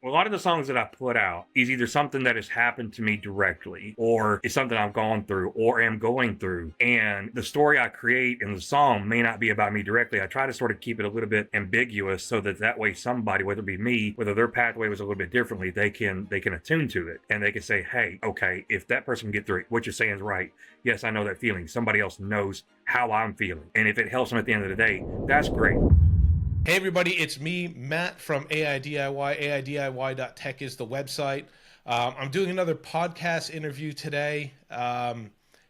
a lot of the songs that I put out is either something that has happened to me directly, or it's something I've gone through or am going through. And the story I create in the song may not be about me directly. I try to sort of keep it a little bit ambiguous so that way somebody, whether it be me, whether their pathway was a little bit differently, they can attune to it and they can say, hey, okay, if that person can get through it, what you're saying is right. Yes, I know that feeling. Somebody else knows how I'm feeling. And if it helps them at the end of the day, that's great. Hey everybody, it's me, Matt from AI DIY. AIDIY.tech is the website. I'm doing another podcast interview today.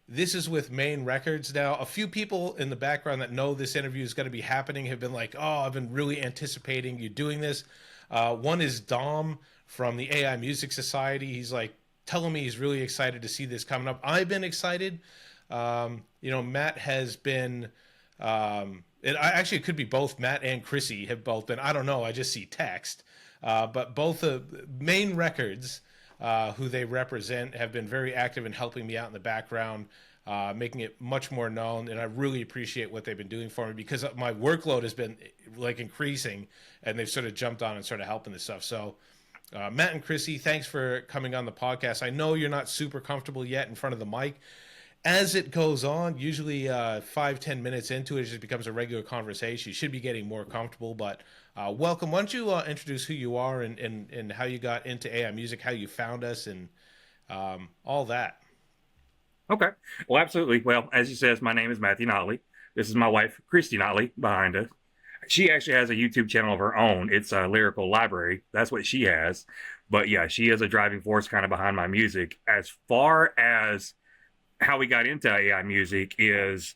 This is with Main Records. Now, a few people in the background that know this interview is going to be happening have been like, oh, I've been really anticipating you doing this. One is Dom from the AI Music Society. He's like telling me he's really excited to see this coming up. I've been excited. Matt has been... it could be both. Matt and Kristie have both been. I don't know. I just see text. But both Main Records, who they represent, have been very active in helping me out in the background, making it much more known. And I really appreciate what they've been doing for me because my workload has been like increasing, and they've sort of jumped on and sort of helping this stuff. So Matt and Kristie, thanks for coming on the podcast. I know you're not super comfortable yet in front of the mic. As it goes on, usually 5-10 minutes into it, it just becomes a regular conversation. You should be getting more comfortable, but welcome. Why don't you introduce who you are and how you got into AI music, how you found us, and all that. Okay. Well, absolutely. Well, as you said, my name is Matthew Notley. This is my wife, Kristie Notley, behind us. She actually has a YouTube channel of her own. It's a Lyrical Library. That's what she has. But yeah, she is a driving force kind of behind my music. As far as how we got into AI music is,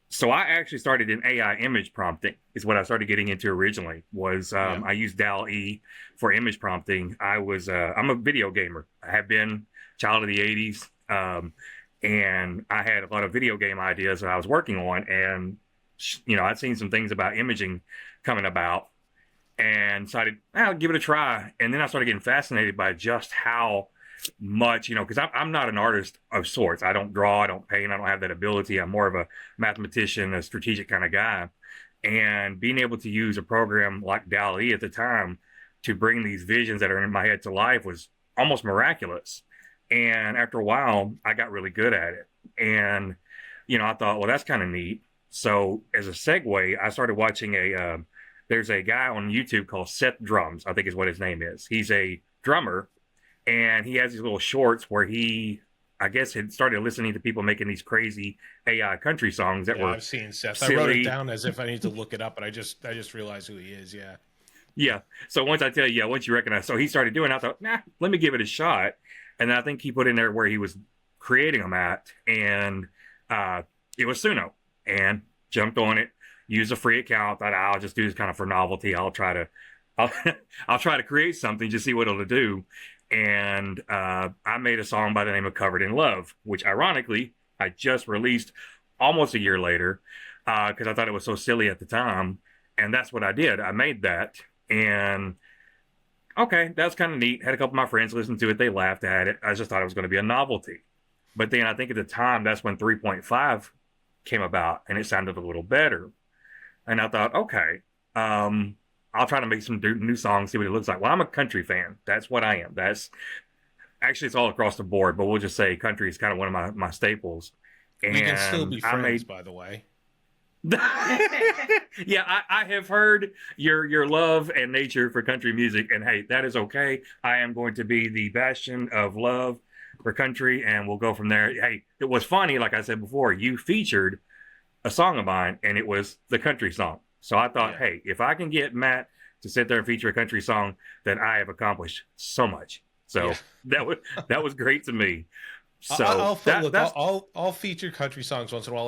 so I actually started in AI image prompting is what I started getting into originally was I used DALL-E for image prompting. I'm a video gamer. I have been child of the 80s. And I had a lot of video game ideas that I was working on. And, I'd seen some things about imaging coming about and decided, I'll give it a try. And then I started getting fascinated by just how much, because I'm not an artist of sorts. I don't draw, I don't paint, I don't have that ability. I'm more of a mathematician, a strategic kind of guy. And being able to use a program like DALL-E at the time to bring these visions that are in my head to life was almost miraculous. And after a while, I got really good at it. And, I thought, well, that's kind of neat. So as a segue, I started watching there's a guy on YouTube called Seth Drums, I think is what his name is. He's a drummer. And he has these little shorts where he, I guess, had started listening to people making these crazy AI country songs that were I've seen Seth. Silly. I wrote it down as if I need to look it up, but I just realized who he is. Yeah. Yeah. So once you recognize, so he started doing it, I thought, let me give it a shot. And then I think he put in there where he was creating them at, and it was Suno, and jumped on it, used a free account. Thought I'll just do this kind of for novelty. I'll try to create something, just see what it'll do. And I made a song by the name of Covered in Love, which ironically I just released almost a year later because I thought it was so silly at the time. And that's what I did. I made that. And okay, that's kind of neat. Had a couple of my friends listen to it. They laughed at it. I just thought it was going to be a novelty. But then I think at the time, that's when 3.5 came about and it sounded a little better. And I thought, okay, I'll try to make some new songs, see what it looks like. Well, I'm a country fan. That's what I am. That's actually, it's all across the board, but we'll just say country is kind of one of my staples. And we can still be friends, by the way. Yeah, I have heard your love and nature for country music, and hey, that is okay. I am going to be the bastion of love for country, and we'll go from there. Hey, it was funny, like I said before, you featured a song of mine, and it was the country song. So I thought, hey, if I can get Matt to sit there and feature a country song, then I have accomplished so much. So that was great to me. So I'll feature country songs once in a while.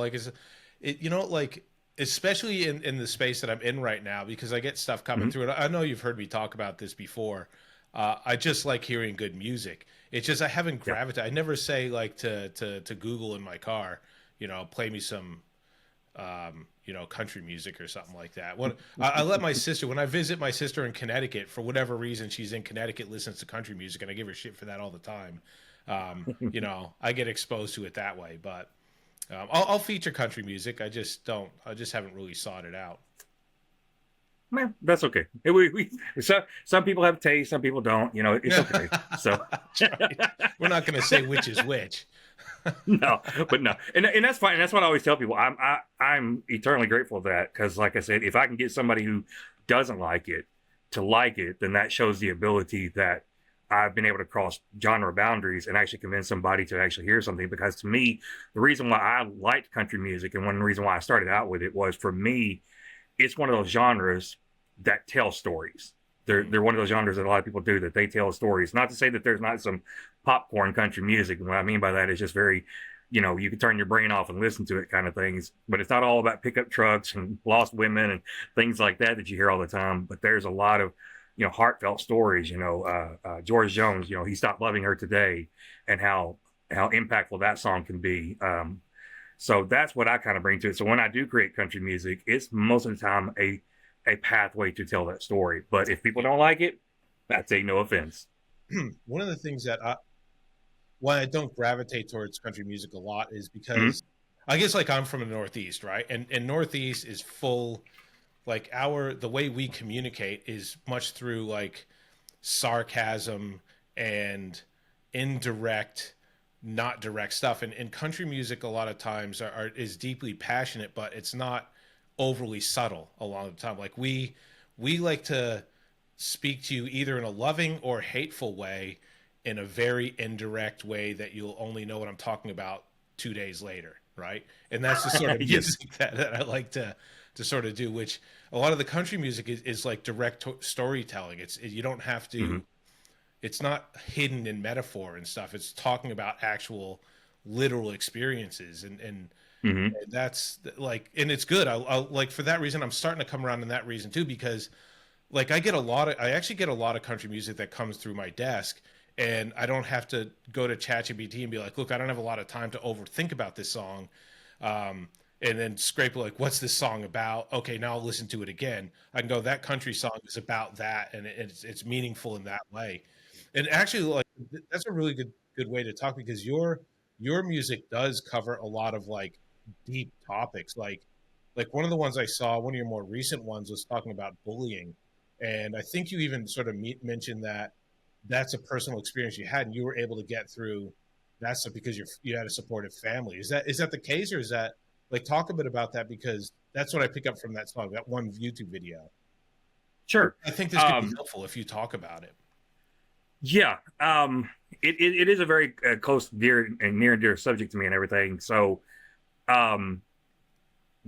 Like, especially in the space that I'm in right now, because I get stuff coming through. And I know you've heard me talk about this before. I just like hearing good music. It's just I haven't gravitated. I never say like to Google in my car, play me some country music or something like that. When I let my sister, when I visit my sister in Connecticut, for whatever reason, she's in Connecticut, listens to country music, and I give her shit for that all the time. I get exposed to it that way, but I'll feature country music. I just haven't really sought it out. Man, that's okay. Some people have taste, some people don't. You know, it's okay. So That's right. We're not going to say which is which. no, but no, and that's fine. And that's what I always tell people. I'm eternally grateful for that because, like I said, if I can get somebody who doesn't like it to like it, then that shows the ability that I've been able to cross genre boundaries and actually convince somebody to actually hear something. Because to me, the reason why I liked country music and one reason why I started out with it was for me, it's one of those genres that tell stories. They're one of those genres that a lot of people do that they tell stories. Not to say that there's not some popcorn country music. What I mean by that is just very, you can turn your brain off and listen to it kind of things. But it's not all about pickup trucks and lost women and things like that that you hear all the time. But there's a lot of, heartfelt stories. George Jones, he stopped loving her today, and how impactful that song can be. So that's what I kind of bring to it. So when I do create country music, it's most of the time a pathway to tell that story. But if people don't like it, I take no offense. One of the things that why I don't gravitate towards country music a lot is Mm-hmm. because I guess like I'm from the Northeast, right? And Northeast is full like the way we communicate is much through like sarcasm and indirect, not direct stuff. And country music a lot of times is deeply passionate, but it's not overly subtle a lot of the time. Like we like to speak to you either in a loving or hateful way, in a very indirect way that you'll only know what I'm talking about 2 days later, right? And that's the sort of Yes. music that I like to sort of do. Which a lot of the country music is like direct storytelling. You don't have Mm-hmm. to. It's not hidden in metaphor and stuff. It's talking about actual literal experiences and Mm-hmm. that's like, and it's good. I'll like for that reason I'm starting to come around in that reason too, because like I actually get a lot of country music that comes through my desk, and I don't have to go to ChatGPT and be like, look, I don't have a lot of time to overthink about this song, and then scrape like, what's this song about? Okay, now I'll listen to it again. I can go, that country song is about that, and it's meaningful in that way. And actually, like that's a really good way to talk, because your music does cover a lot of like deep topics. Like one of the ones I saw, one of your more recent ones was talking about bullying, and I think you even sort of mentioned that that's a personal experience you had, and you were able to get through that stuff because you had a supportive family. Is that the case, or is that like, talk a bit about that, because that's what I pick up from that song, that one YouTube video. Sure. I think this could be Um, helpful if you talk about it. yeah. It is a very close, dear, and near and dear subject to me and everything. So, um,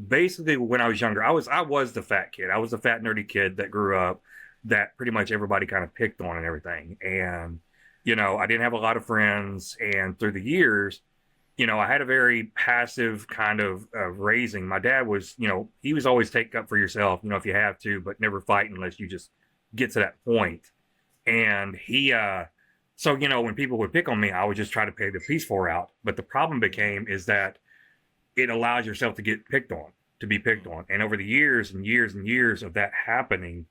basically, when I was younger, I was the fat kid. I was the fat nerdy kid that grew up that pretty much everybody kind of picked on and everything. And I didn't have a lot of friends. And through the years, I had a very passive kind of raising. My dad was, he was always take up for yourself, if you have to, but never fight unless you just get to that point. And so, when people would pick on me, I would just try to pay the peaceful route. But the problem became is that it allows yourself to get picked on, to be picked on. And over the years and years and years of that happening,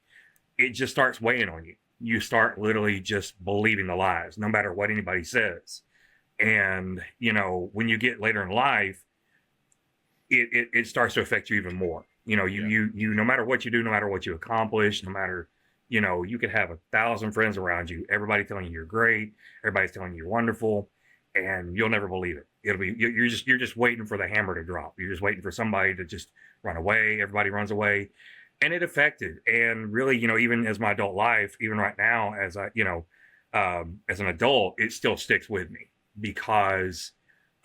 it just starts weighing on you. You start literally just believing the lies, no matter what anybody says. And, when you get later in life, it starts to affect you even more. Yeah. No matter what you do, no matter what you accomplish, no matter, you could have 1,000 friends around you, everybody telling you you're great, everybody's telling you you're wonderful, and you'll never believe it. It'll be you're just waiting for the hammer to drop. You're just waiting for somebody to just run away. Everybody runs away, and it affected. And really, even as my adult life, even right now, as an adult, it still sticks with me because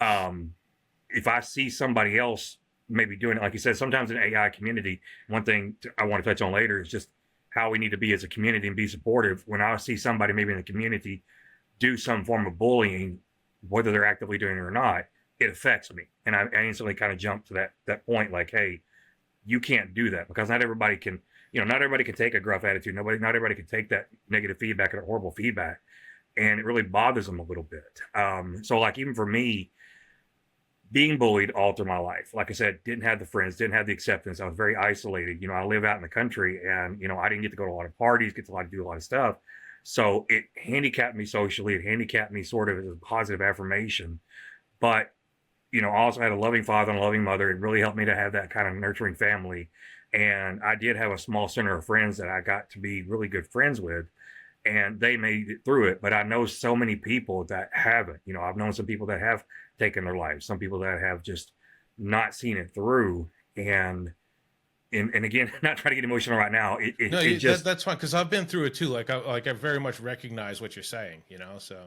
um, if I see somebody else maybe doing it, like you said, sometimes in the AI community, one thing I want to touch on later is just how we need to be as a community and be supportive. When I see somebody maybe in the community do some form of bullying, whether they're actively doing it or not, it affects me. And I instantly kind of jump to that point, like, hey, you can't do that because not everybody can take a gruff attitude. Not everybody can take that negative feedback or horrible feedback. And it really bothers them a little bit. So like even for me, being bullied all through my life. Like I said, didn't have the friends, didn't have the acceptance. I was very isolated. I live out in the country and, I didn't get to go to a lot of parties, get to do a lot of stuff. So it handicapped me socially. It handicapped me sort of as a positive affirmation. But, I also had a loving father and a loving mother. It really helped me to have that kind of nurturing family And I did have a small center of friends that I got to be really good friends with, and they made it through it. But I know so many people that haven't. You know, I've known some people that have taken their lives, some people that have just not seen it through. And again, not trying to get emotional right now. No, It just that's fine because I've been through it too. I very much recognize what you're saying. So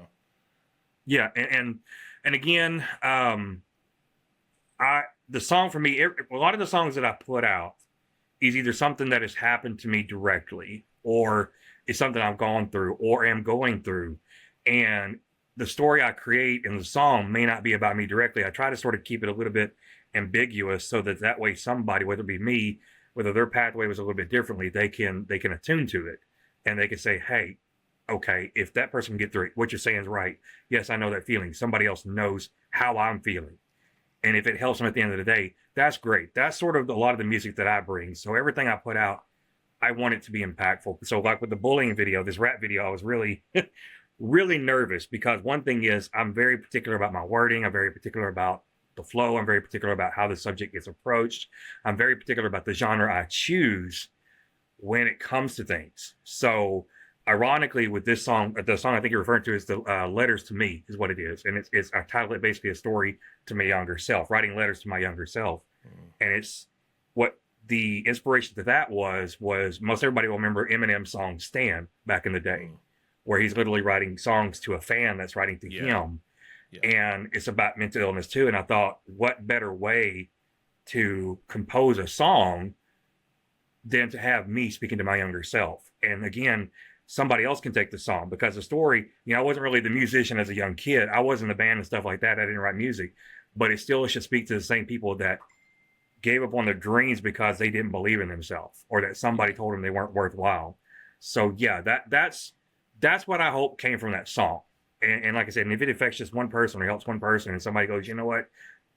yeah, and again, I the song for me, a lot of the songs that I put out is either something that has happened to me directly, or it's something I've gone through or am going through. And the story I create in the song may not be about me directly. I try to sort of keep it a little bit ambiguous so that that way somebody, whether it be me, whether their pathway was a little bit differently, they can attune to it, and they can say, hey, okay, if that person can get through it, what you're saying is right. Yes, I know that feeling. Somebody else knows how I'm feeling. And if it helps them at the end of the day, that's great. That's sort of a lot of the music that I bring. So everything I put out, I want it to be impactful. So like with the bullying video, this rap video, I was really, really nervous because one thing is I'm very particular about my wording. I'm very particular about the flow. I'm very particular about how the subject gets approached. I'm very particular about the genre I choose when it comes to things. So ironically, with this song, the song I think you're referring to is the Letters to Me is what it is. And it's I titled it basically a story to my younger self, writing letters to my younger self. And it's what the inspiration to that was most everybody will remember Eminem's song Stan back in the day, where he's literally writing songs to a fan that's writing to him. yeah, And it's about mental illness too. And I thought, what better way to compose a song than to have me speaking to my younger self? And again, somebody else can take the song because the story, I wasn't really the musician as a young kid. I wasn't in the band and stuff like that. I didn't write music, but it still should speak to the same people that gave up on their dreams because they didn't believe in themselves, or that somebody told them they weren't worthwhile. So yeah, that's what I hope came from that song. And like I said, and if it affects just one person or helps one person, and somebody goes, you know what,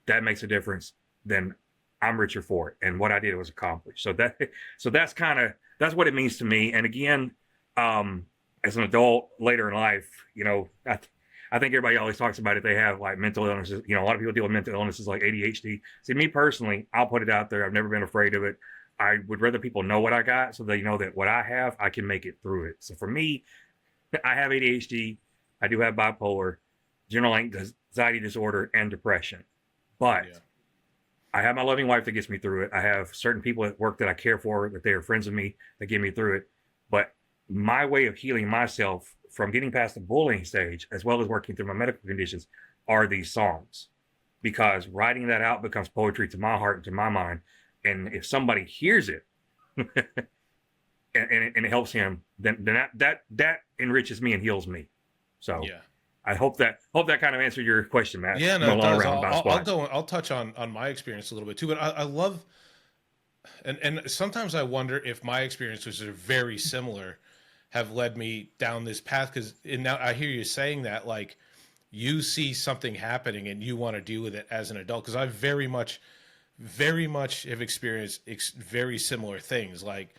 that makes a difference, then I'm richer for it. And what I did was accomplished. So that's what it means to me. And again, as an adult later in life, I think everybody always talks about it. They have like mental illnesses. A lot of people deal with mental illnesses like ADHD. See, me personally, I'll put it out there. I've never been afraid of it. I would rather people know what I got so they know that what I have, I can make it through it. So for me, I have ADHD. I do have bipolar, general anxiety disorder, and depression. But I have my loving wife that gets me through it. I have certain people at work that I care for, that they are friends with me, that get me through it. But my way of healing myself from getting past the bullying stage, as well as working through my medical conditions, are these songs. Because writing that out becomes poetry to my heart and to my mind. And if somebody hears it and it helps him, then that enriches me and heals me. So I hope that kind of answered your question, Matt. Yeah, no, it does. I'll touch on my experience a little bit too, but I love, and sometimes I wonder if my experiences are very similar, have led me down this path. Because now I hear you saying that, like, you see something happening and you want to deal with it as an adult. Because I very much have experienced very similar things. Like,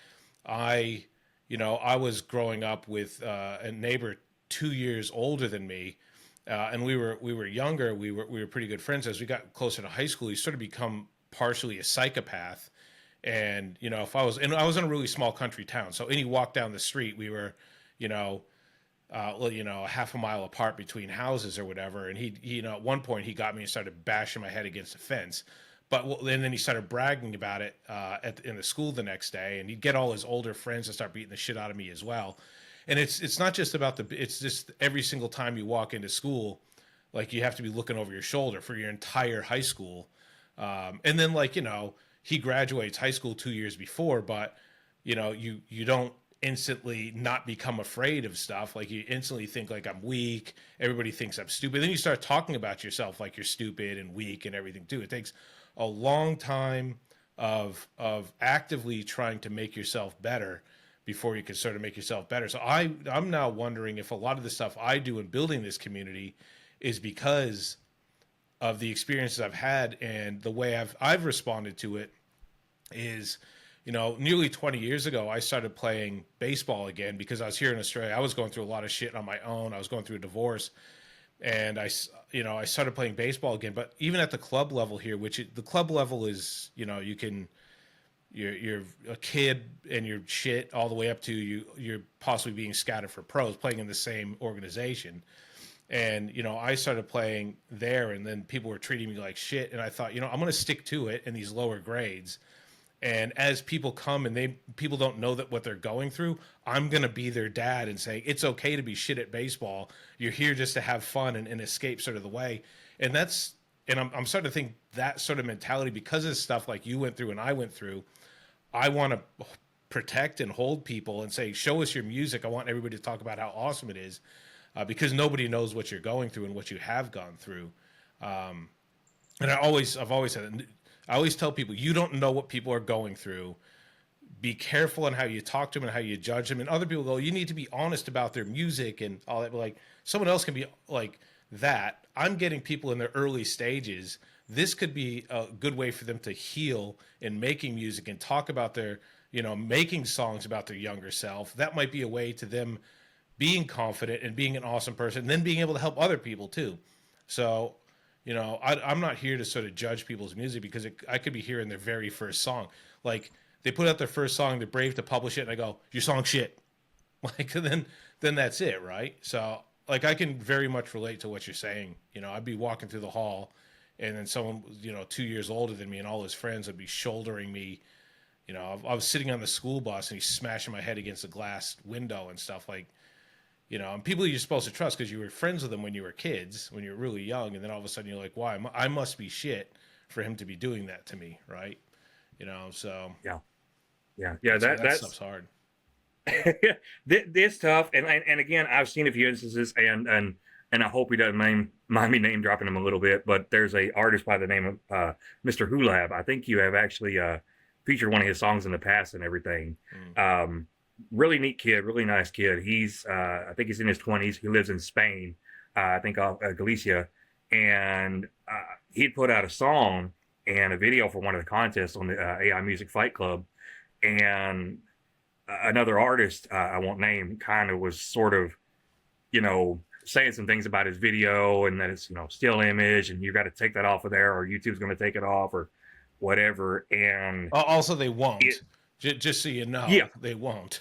I was growing up with a neighbor 2 years older than me, and we were younger. We were pretty good friends. As we got closer to high school, he sort of become partially a psychopath. And if I was in a really small country town, so any walk down the street, we were, a half a mile apart between houses or whatever. And he at one point he got me and started bashing my head against a fence. And then he started bragging about it in the school the next day, and he'd get all his older friends to start beating the shit out of me as well. And it's not just about it's just every single time you walk into school, like, you have to be looking over your shoulder for your entire high school. And then, like, he graduates high school 2 years before, but you don't instantly not become afraid of stuff. Like, you instantly think, like, I'm weak. Everybody thinks I'm stupid. Then you start talking about yourself like you're stupid and weak and everything too. It takes a long time of actively trying to make yourself better before you can sort of make yourself better. So I'm now wondering if a lot of the stuff I do in building this community is because of the experiences I've had, and the way I've responded to it is, nearly 20 years ago, I started playing baseball again because I was here in Australia. I was going through a lot of shit on my own. I was going through a divorce, and I started playing baseball again. But even at the club level here, the club level is, you can you're a kid and you're shit all the way up to you're possibly being scouted for pros playing in the same organization. And I started playing there, and then people were treating me like shit, and I thought, I'm going to stick to it in these lower grades. And as people come and people don't know that what they're going through, I'm going to be their dad and say it's okay to be shit at baseball. You're here just to have fun and escape sort of the way. And I'm starting to think that sort of mentality, because of stuff like you went through and I went through. I want to protect and hold people and say, show us your music. I want everybody to talk about how awesome it is, because nobody knows what you're going through and what you have gone through. And I've always said, I always tell people, you don't know what people are going through. Be careful in how you talk to them and how you judge them. And other people go, you need to be honest about their music and all that. But like, someone else can be like that. I'm getting people in their early stages. This could be a good way for them to heal in making music and talk about their, making songs about their younger self. That might be a way to them being confident and being an awesome person, and then being able to help other people too. So, I'm not here to sort of judge people's music, because I could be hearing their very first song. Like, they put out their first song, they're brave to publish it, and I go, your song shit. Like, and then that's it, right? So, like, I can very much relate to what you're saying. I'd be walking through the hall, and then someone, 2 years older than me and all his friends would be shouldering me. I was sitting on the school bus and he's smashing my head against the glass window and stuff, like, and people you're supposed to trust because you were friends with them when you were kids, when you were really young. And then all of a sudden you're like, why? I must be shit for him to be doing that to me. Right. So Yeah. that stuff's hard. This tough. And again, I've seen a few instances, and I hope he doesn't mind me name dropping him a little bit, but there's a artist by the name of Mr. Hulab. I think you have actually featured one of his songs in the past and everything. Really neat kid, really nice kid. He's I think he's in his 20s. He lives in Spain, I think Galicia, and he'd put out a song and a video for one of the contests on the AI Music Fight Club, and another artist I won't name kind of was sort of saying some things about his video, and that it's still image, and you got to take that off of there, or YouTube's going to take it off, or whatever. And also, they won't. Just so you know, yeah, they won't.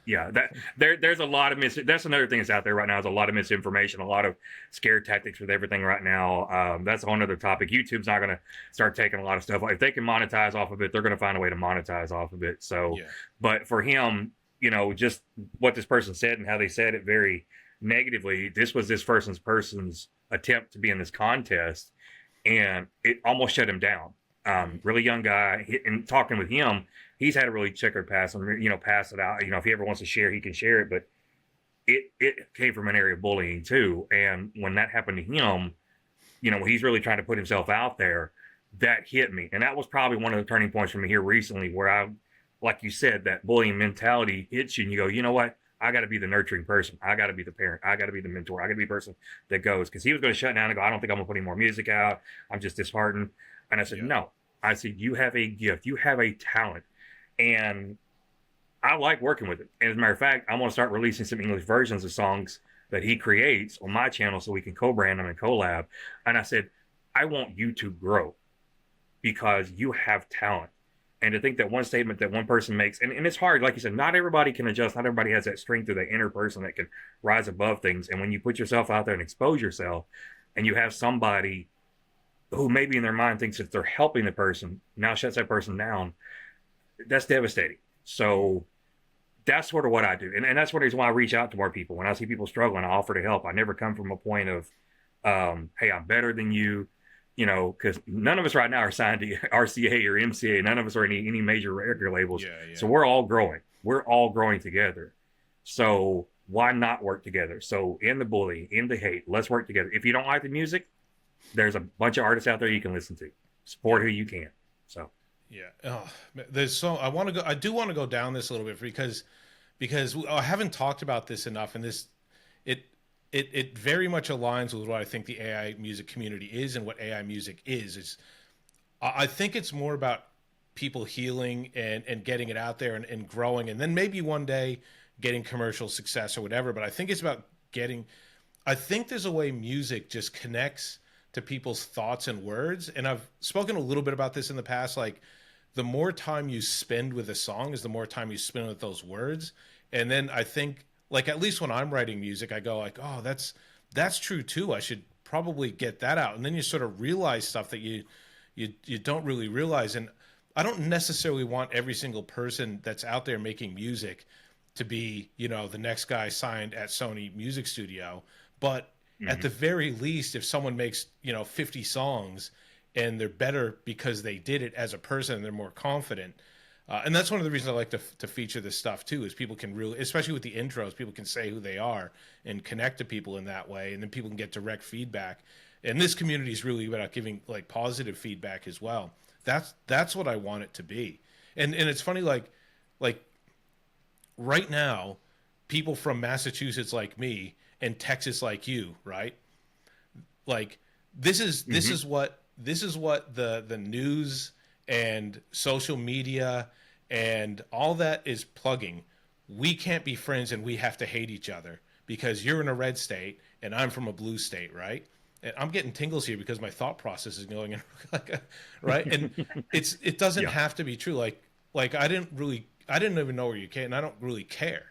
yeah. That there's a lot of that's another thing that's out there right now. Is a lot of misinformation, a lot of scare tactics with everything right now. That's a whole other topic. YouTube's not going to start taking a lot of stuff. If they can monetize off of it, they're going to find a way to monetize off of it. So, but for him, just what this person said and how they said it very negatively. This was this person's attempt to be in this contest, and it almost shut him down. Really young guy, and talking with him, he's had a really checkered past, and pass it out. If he ever wants to share, he can share it. But it came from an area of bullying too. And when that happened to him, when he's really trying to put himself out there, that hit me. And that was probably one of the turning points for me here recently, where I, like you said, that bullying mentality hits you, and you go, you know what? I got to be the nurturing person. I got to be the parent. I got to be the mentor. I got to be the person that goes. Because he was going to shut down and go, I don't think I'm going to put any more music out. I'm just disheartened. And I said, no. I said, you have a gift. You have a talent. And I like working with it. And as a matter of fact, I'm going to start releasing some English versions of songs that he creates on my channel so we can co-brand them and collab. And I said, I want you to grow because you have talent. And to think that one statement that one person makes, and it's hard, like you said, not everybody can adjust. Not everybody has that strength or that inner person that can rise above things. And when you put yourself out there and expose yourself, and you have somebody who maybe in their mind thinks that they're helping the person, now shuts that person down, that's devastating. So that's sort of what I do. And that's one reason why I reach out to more people. When I see people struggling, I offer to help. I never come from a point of, hey, I'm better than you, because none of us right now are signed to RCA or MCA. None of us are any major record labels. So we're all growing. We're all growing together. So why not work together? So in the bullying, in the hate, let's work together. If you don't like the music, there's a bunch of artists out there you can listen to. Support who you can. So I do want to go down this a little bit because I haven't talked about this enough, and this it very much aligns with what I think the AI music community is and what AI music is. I think it's more about people healing and getting it out there and growing, and then maybe one day getting commercial success or whatever. But I think it's about I think there's a way music just connects to people's thoughts and words. And I've spoken a little bit about this in the past, like the more time you spend with a song is the more time you spend with those words. And then I think, like, at least when I'm writing music, I go like, oh, that's true too. I should probably get that out. And then you sort of realize stuff that you don't really realize. And I don't necessarily want every single person that's out there making music to be, you know, the next guy signed at Sony Music Studio. But at Hmm. the very least, if someone makes, you know, 50 songs and they're better because they did it as a person and they're more confident. And that's one of the reasons I like to feature this stuff too, is people can really, especially with the intros, people can say who they are and connect to people in that way. And then people can get direct feedback. And this community is really about giving like positive feedback as well. That's what I want it to be. And it's funny, like right now, people from Massachusetts like me and Texas like you, right? Like this Hmm. is what the news and social media and all that is plugging. We can't be friends and we have to hate each other because you're in a red state and I'm from a blue state, right? And I'm getting tingles here because my thought process is going in like right? And it doesn't Yeah. have to be true. Like I didn't even know where you came and I don't really care,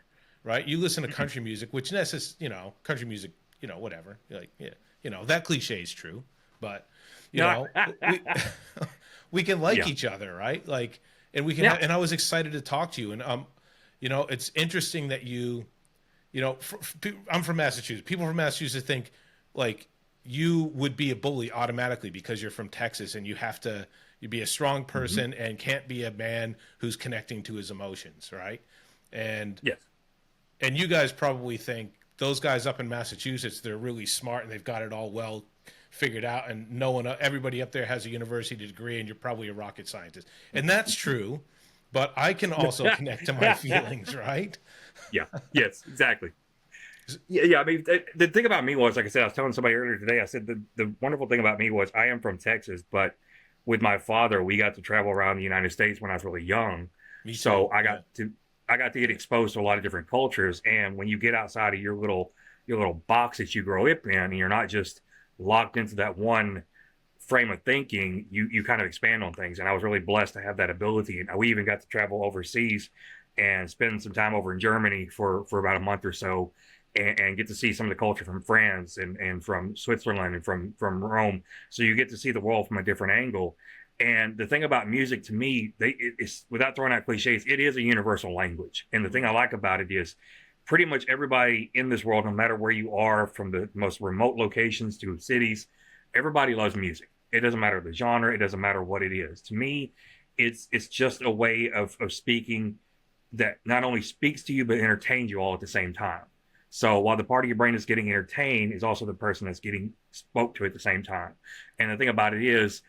right? You listen to Mm-mm. country music, which you know, country music, you know, whatever. You're like, yeah, you know, that cliche is true, but you No. know, we we can like Yeah. each other, right? Like, and we can. Yeah. And I was excited to talk to you, and you know, it's interesting that you know, I'm from Massachusetts. People from Massachusetts think like you would be a bully automatically because you're from Texas and you have to you be a strong Hmm. person and can't be a man who's connecting to his emotions, right? And Yes. and you guys probably think those guys up in Massachusetts, they're really smart and they've got it all well figured out, and no one, everybody up there has a university degree, and you're probably a rocket scientist, and that's true. But I can also connect to my feelings, right? Yeah. Yes. Exactly. Yeah. Yeah. I mean, the thing about me was, like I said, I was telling somebody earlier today. I said the wonderful thing about me was I am from Texas, but with my father, we got to travel around the United States when I was really young. Me too. So I Yeah. got to I got to get exposed to a lot of different cultures. And when you get outside of your little box that you grow up in, and you're not just locked into that one frame of thinking, you kind of expand on things. And I was really blessed to have that ability. And we even got to travel overseas and spend some time over in Germany for about a month or so, and get to see some of the culture from France and from Switzerland and from Rome. So you get to see the world from a different angle. And the thing about music to me, it's without throwing out cliches, it is a universal language. And the thing I like about it is pretty much everybody in this world, no matter where you are, from the most remote locations to cities, everybody loves music. It doesn't matter the genre, it doesn't matter what it is. To me, it's just a way of speaking that not only speaks to you but entertains you all at the same time. So while the part of your brain is getting entertained is also the person that's getting spoke to at the same time. And the thing about it is,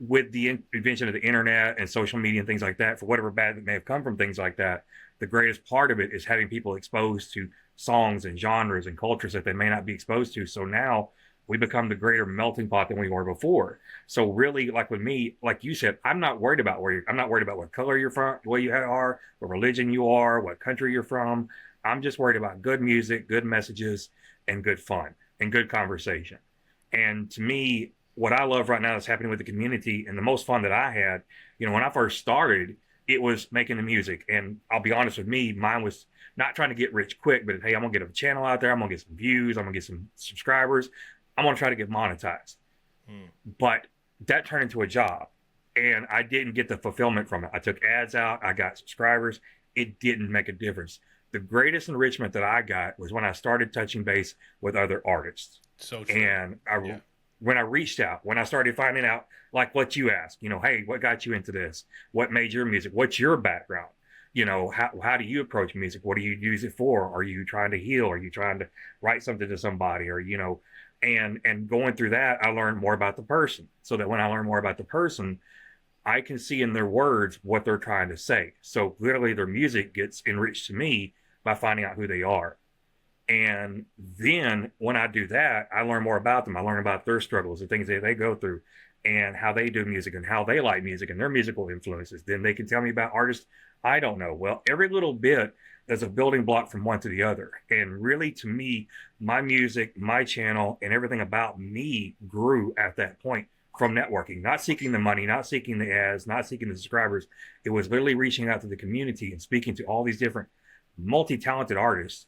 with the invention of the internet and social media and things like that, for whatever bad that may have come from things like that, the greatest part of it is having people exposed to songs and genres and cultures that they may not be exposed to. So now we become the greater melting pot than we were before. So really, like with me, like you said, I'm not worried about I'm not worried about what color you're from, where you are, what religion you are, what country you're from. I'm just worried about good music, good messages, and good fun and good conversation. And to me, what I love right now that's happening with the community and the most fun that I had, when I first started, it was making the music. And I'll be honest with me, mine was not trying to get rich quick, but hey, I'm gonna get a channel out there, I'm gonna get some views, I'm gonna get some subscribers, I'm gonna try to get monetized. Hmm. But that turned into a job, and I didn't get the fulfillment from it. I took ads out, I got subscribers, it didn't make a difference. The greatest enrichment that I got was when I started touching base with other artists. So true. And Yeah. when I reached out, when I started finding out, like what you asked, hey, what got you into this? What made your music? What's your background? How do you approach music? What do you use it for? Are you trying to heal? Are you trying to write something to somebody? Or, and going through that, I learned more about the person, so that when I learn more about the person, I can see in their words what they're trying to say. So literally their music gets enriched to me by finding out who they are. And then when I do that, I learn more about them. I learn about their struggles, the things that they go through, and how they do music and how they like music and their musical influences. Then they can tell me about artists I don't know. Well, every little bit is a building block from one to the other. And really, to me, my music, my channel, and everything about me grew at that point from networking, not seeking the money, not seeking the ads, not seeking the subscribers. It was literally reaching out to the community and speaking to all these different multi-talented artists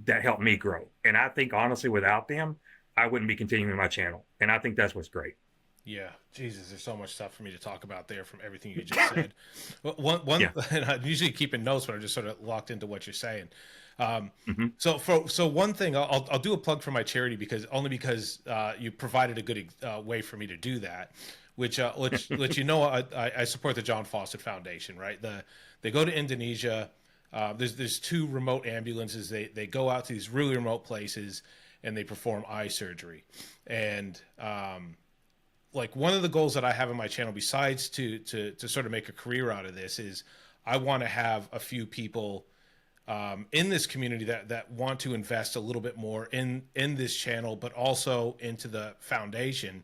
that helped me grow. And I think honestly, without them, I wouldn't be continuing my channel. And I think that's what's great. Yeah, Jesus, there's so much stuff for me to talk about there from everything you just said. One, Yeah. and I'm usually keeping notes, but I'm just sort of locked into what you're saying. Mm-hmm. So one thing, I'll do a plug for my charity because you provided a good way for me to do that, which you know, I support the John Fawcett Foundation, right? They go to Indonesia. There's two remote ambulances. They go out to these really remote places and they perform eye surgery. And like one of the goals that I have in my channel, besides to sort of make a career out of this, is I want to have a few people in this community that want to invest a little bit more in this channel, but also into the foundation,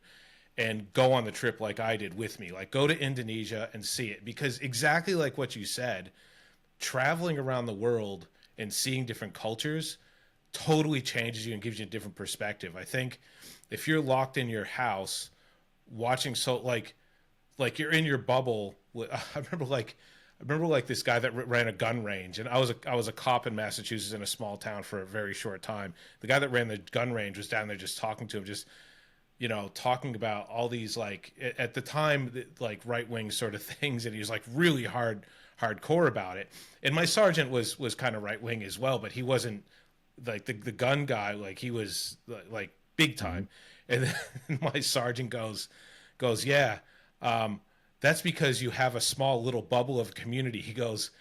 and go on the trip like I did with me, like go to Indonesia and see it. Because exactly like what you said, traveling around the world and seeing different cultures totally changes you and gives you a different perspective. I think if you're locked in your house watching, so like you're in your bubble. I remember like this guy that ran a gun range, and I was a cop in Massachusetts in a small town for a very short time. The guy that ran the gun range was down there just talking to him, just talking about all these, like, at the time, like right wing sort of things, and he was like really hardcore about it. And my sergeant was kind of right wing as well, but he wasn't like the gun guy. Like he was like big time. And then my sergeant goes, yeah, that's because you have a small little bubble of community. He goes,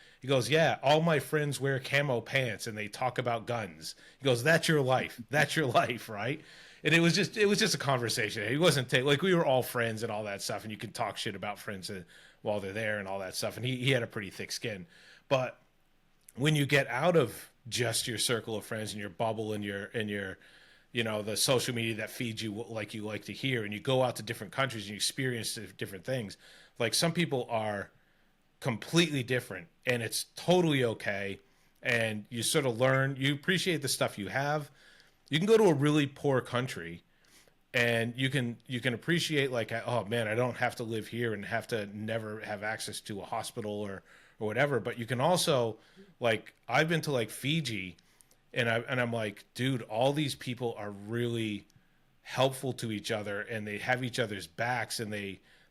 yeah, all my friends wear camo pants and they talk about guns. He goes, that's your life. That's your life, right? And it was just a conversation. He wasn't like, we were all friends and all that stuff, and you can talk shit about friends while they're there and all that stuff. And he had a pretty thick skin. But when you get out of just your circle of friends and your bubble and your the social media that feeds you like you like to hear, and you go out to different countries and you experience different things, like some people are completely different, and it's totally okay. And you sort of learn, you appreciate the stuff you have. You can go to a really poor country and you can appreciate, like, oh man, I don't have to live here and have to never have access to a hospital or whatever. But you can also, like, I've been to like Fiji, and I'm like, dude, all these people are really helpful to each other, and they have each other's backs, and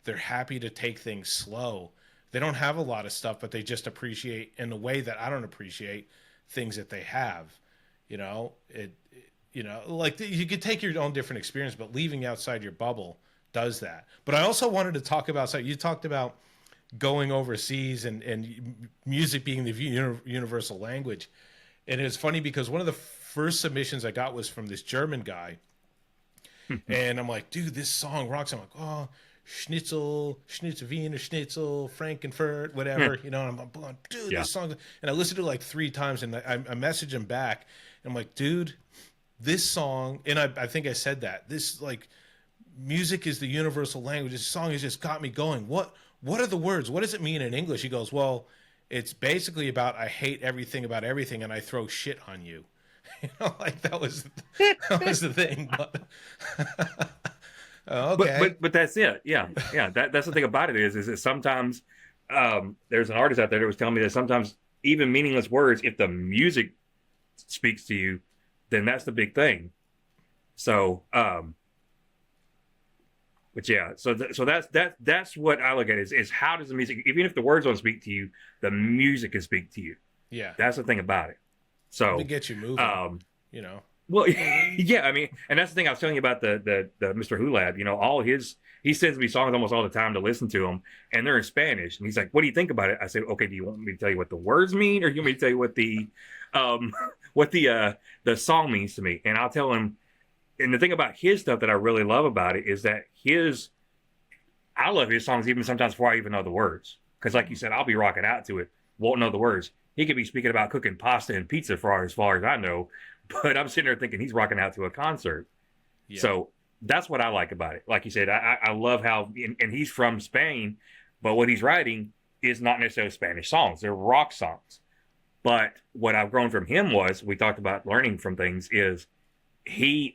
they're happy to take things slow. They don't have a lot of stuff, but they just appreciate in a way that I don't appreciate things that they have. Like you could take your own different experience, but leaving outside your bubble does that. But I also wanted to talk about, so you talked about going overseas and music being the universal language. And it's funny because one of the first submissions I got was from this German guy. And I'm like, dude, this song rocks. I'm like, oh, Schnitzel, Wiener Schnitzel, Frankenfurt, whatever, and I'm going, dude, this song. And I listened to it like 3 times, and I messaged him back. And I'm like, dude, this song, and I think I said that, this, like, music is the universal language. This song has just got me going. What are the words? What does it mean in English? He goes, well, it's basically about, I hate everything about everything, and I throw shit on you. Like that was the thing. But okay. But that's it. Yeah. That's the thing about it is that sometimes there's an artist out there that was telling me that sometimes even meaningless words, if the music speaks to you, then that's the big thing. So, but yeah, so that's what I look at is how does the music, even if the words don't speak to you, the music can speak to you. Yeah, that's the thing about it. So to get you moving, Well, yeah, I mean, and that's the thing I was telling you about the Mr. Who Lab. He sends me songs almost all the time to listen to them, and they're in Spanish. And he's like, "What do you think about it?" I said, "Okay, do you want me to tell you what the words mean, or do you want me to tell you what the song means to me?" And I'll tell him. And the thing about his stuff that I really love about it is that I love his songs even sometimes before I even know the words. Because, like you said, I'll be rocking out to it, won't know the words. He could be speaking about cooking pasta and pizza for as far as I know, but I'm sitting there thinking he's rocking out to a concert. Yeah. So that's what I like about it. Like you said, I love how, and he's from Spain, but what he's writing is not necessarily Spanish songs. They're rock songs. But what I've grown from him we talked about learning from things, is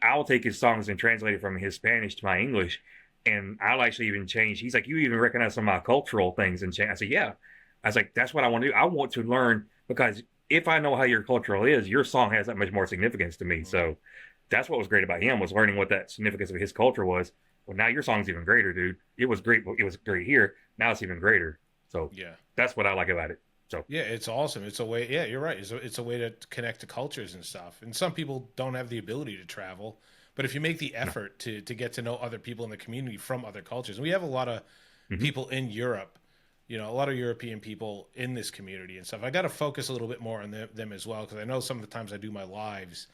I'll take his songs and translate it from his Spanish to my English, And I'll actually even change. He's like, you even recognize some of my cultural things and change. I said, yeah. I was like, that's what I want to do. I want to learn because if I know how your cultural is, your song has that much more significance to me. So that's what was great about him was learning what that significance of his culture was. Well, now your song's even greater, dude. It was great. It was great here. Now it's even greater. So Yeah. that's what I like about it. So Yeah, it's awesome. It's a way. Yeah, you're right. It's a way to connect to cultures and stuff. And some people don't have the ability to travel, but if you make the no. effort to get to know other people in the community from other cultures, and we have a lot of Hmm. people in Europe, a lot of European people in this community and stuff. I got to focus a little bit more on them as well because I know some of the times I do my lives,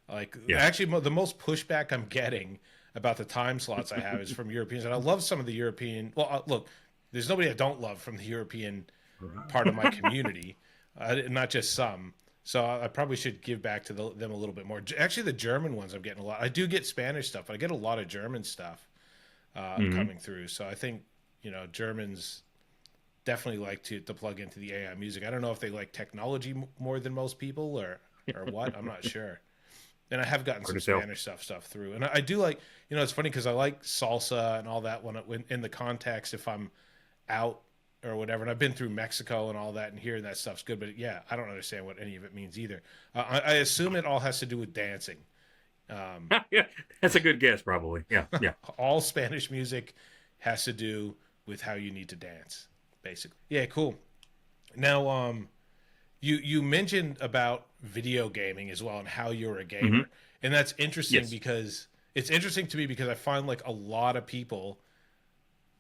like Yeah. actually the most pushback I'm getting about the time slots I have is from Europeans, and I love some of the European. Well, look, there's nobody I don't love from the European part of my community, not just some. So I probably should give back to them a little bit more. Actually, the German ones I'm getting a lot. I do get Spanish stuff, but I get a lot of German stuff Hmm. coming through. So I think Germans definitely like to plug into the AI music. I don't know if they like technology more than most people or what. I'm not sure. And I have gotten Hard some to tell. Spanish stuff through, and I do like. It's funny because I like salsa and all that when in the context if I'm out or whatever. And I've been through Mexico and all that, and hearing that stuff's good. But yeah, I don't understand what any of it means either. I assume it all has to do with dancing. Um, Yeah, that's a good guess, probably. Yeah, yeah. all Spanish music has to do with how you need to dance, basically. Yeah, cool. Now, you mentioned about video gaming as well and how you're a Hmm. gamer, and that's interesting Yes. because it's interesting to me because I find like a lot of people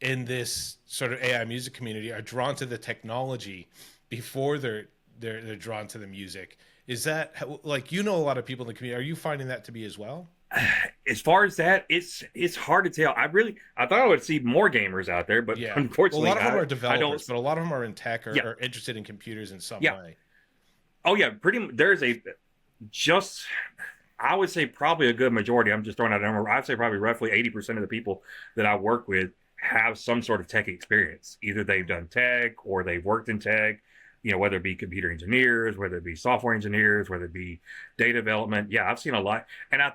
in this sort of AI music community are drawn to the technology before they're drawn to the music. Is that like a lot of people in the community? Are you finding that to be as well? As far as that, it's hard to tell. I thought I would see more gamers out there, but Yeah. Well, a lot unfortunately, of them are I don't. developers, but a lot of them are in tech Yeah, or interested in computers in some yeah. way. Oh yeah, pretty. There's a just. I would say probably a good majority. I'm just throwing out a number. I'd say probably roughly 80% of the people that I work with have some sort of tech experience. Either they've done tech or they've worked in tech. Whether it be computer engineers, whether it be software engineers, whether it be data development. Yeah, I've seen a lot, and I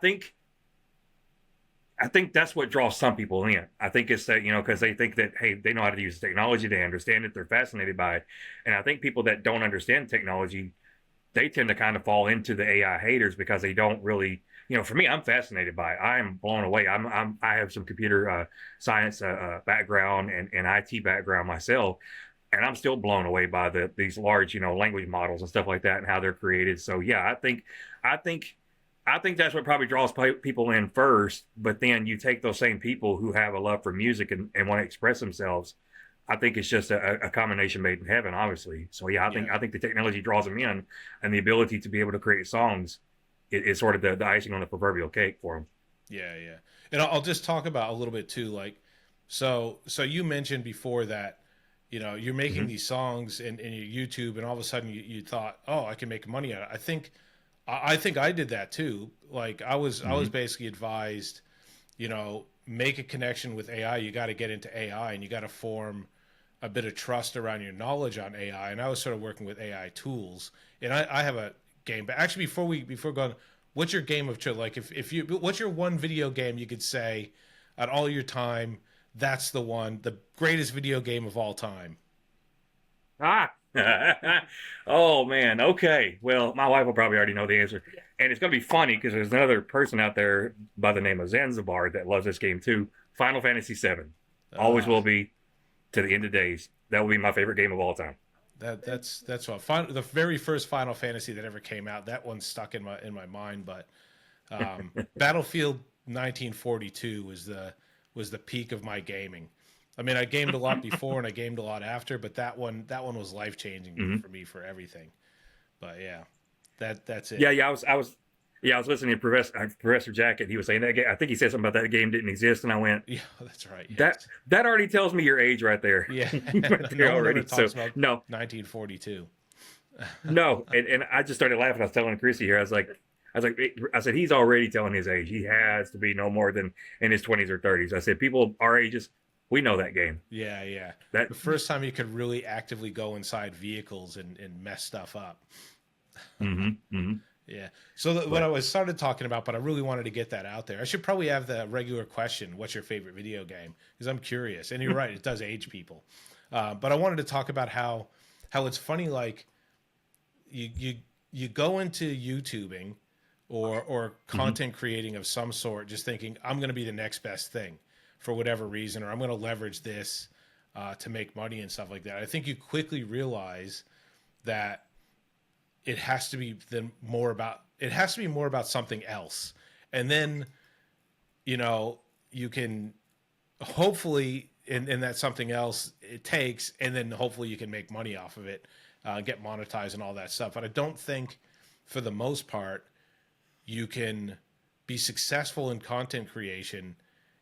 think that's what draws some people in. I think it's that, because they think that, hey, they know how to use technology, they understand it, they're fascinated by it. And I think people that don't understand technology, they tend to kind of fall into the AI haters because they don't really, for me, I'm fascinated by it. I'm blown away. I have some computer science background and IT background myself. And I'm still blown away by these large, language models and stuff like that and how they're created. So yeah, I think I think that's what probably draws people in first. But then you take those same people who have a love for music and want to express themselves. I think it's just a combination made in heaven, obviously. So yeah, I think Yeah. I think the technology draws them in, and the ability to be able to create songs is sort of the icing on the proverbial cake for them. Yeah, yeah. And I'll just talk about a little bit too, like, so you mentioned before that, you're making Hmm. these songs in your YouTube, and all of a sudden you thought, oh, I can make money out of it. I think I did that too. Like I was Hmm. basically advised, make a connection with AI. You got to get into AI, and you got to form a bit of trust around your knowledge on AI. And I was sort of working with AI tools, and I have a game. But actually, before going, what's your game of choice? Like, if you, what's your one video game you could say, at all your time, that's the one, the greatest video game of all time. Ah. Oh man. Okay. Well, my wife will probably already know the answer, and it's gonna be funny because there's another person out there by the name of Zanzibar that loves this game too. Final Fantasy VII. Always Uh, will be to the end of days. That will be my favorite game of all time. that's what the very first Final Fantasy that ever came out. That one's stuck in my mind. But Battlefield 1942 was the peak of my gaming. I mean, I gamed a lot before and I gamed a lot after, but that one was life changing Hmm. for me for everything. But yeah, that's it. Yeah, yeah. I was listening to Professor Jack, and he was saying that game. I think he said something about that game didn't exist, and I went, Yeah, that's right. that Yes. that already tells me your age right there, Yeah. right No there one ever already. So talks about no, 1942. no, and I just started laughing. I was telling Chrissy here, I said he's already telling his age. He has to be no more than in his 20s or 30s. I said people our ages, we know that game. Yeah, yeah. That. The first time you could really actively go inside vehicles and mess stuff up. Hmm. Hmm. Yeah. So what But I was started talking about, but I really wanted to get that out there. I should probably have the regular question: "What's your favorite video game?" Because I'm curious, and you're right, it does age people. But I wanted to talk about how it's funny, like you you go into YouTubing or mhm. content creating of some sort, just thinking I'm going to be the next best thing for whatever reason, or I'm going to leverage this to make money and stuff like that. I think you quickly realize that it has to be more about something else, and then you can hopefully in that something else it takes, and then hopefully you can make money off of it, get monetized and all that stuff. But I don't think for the most part you can be successful in content creation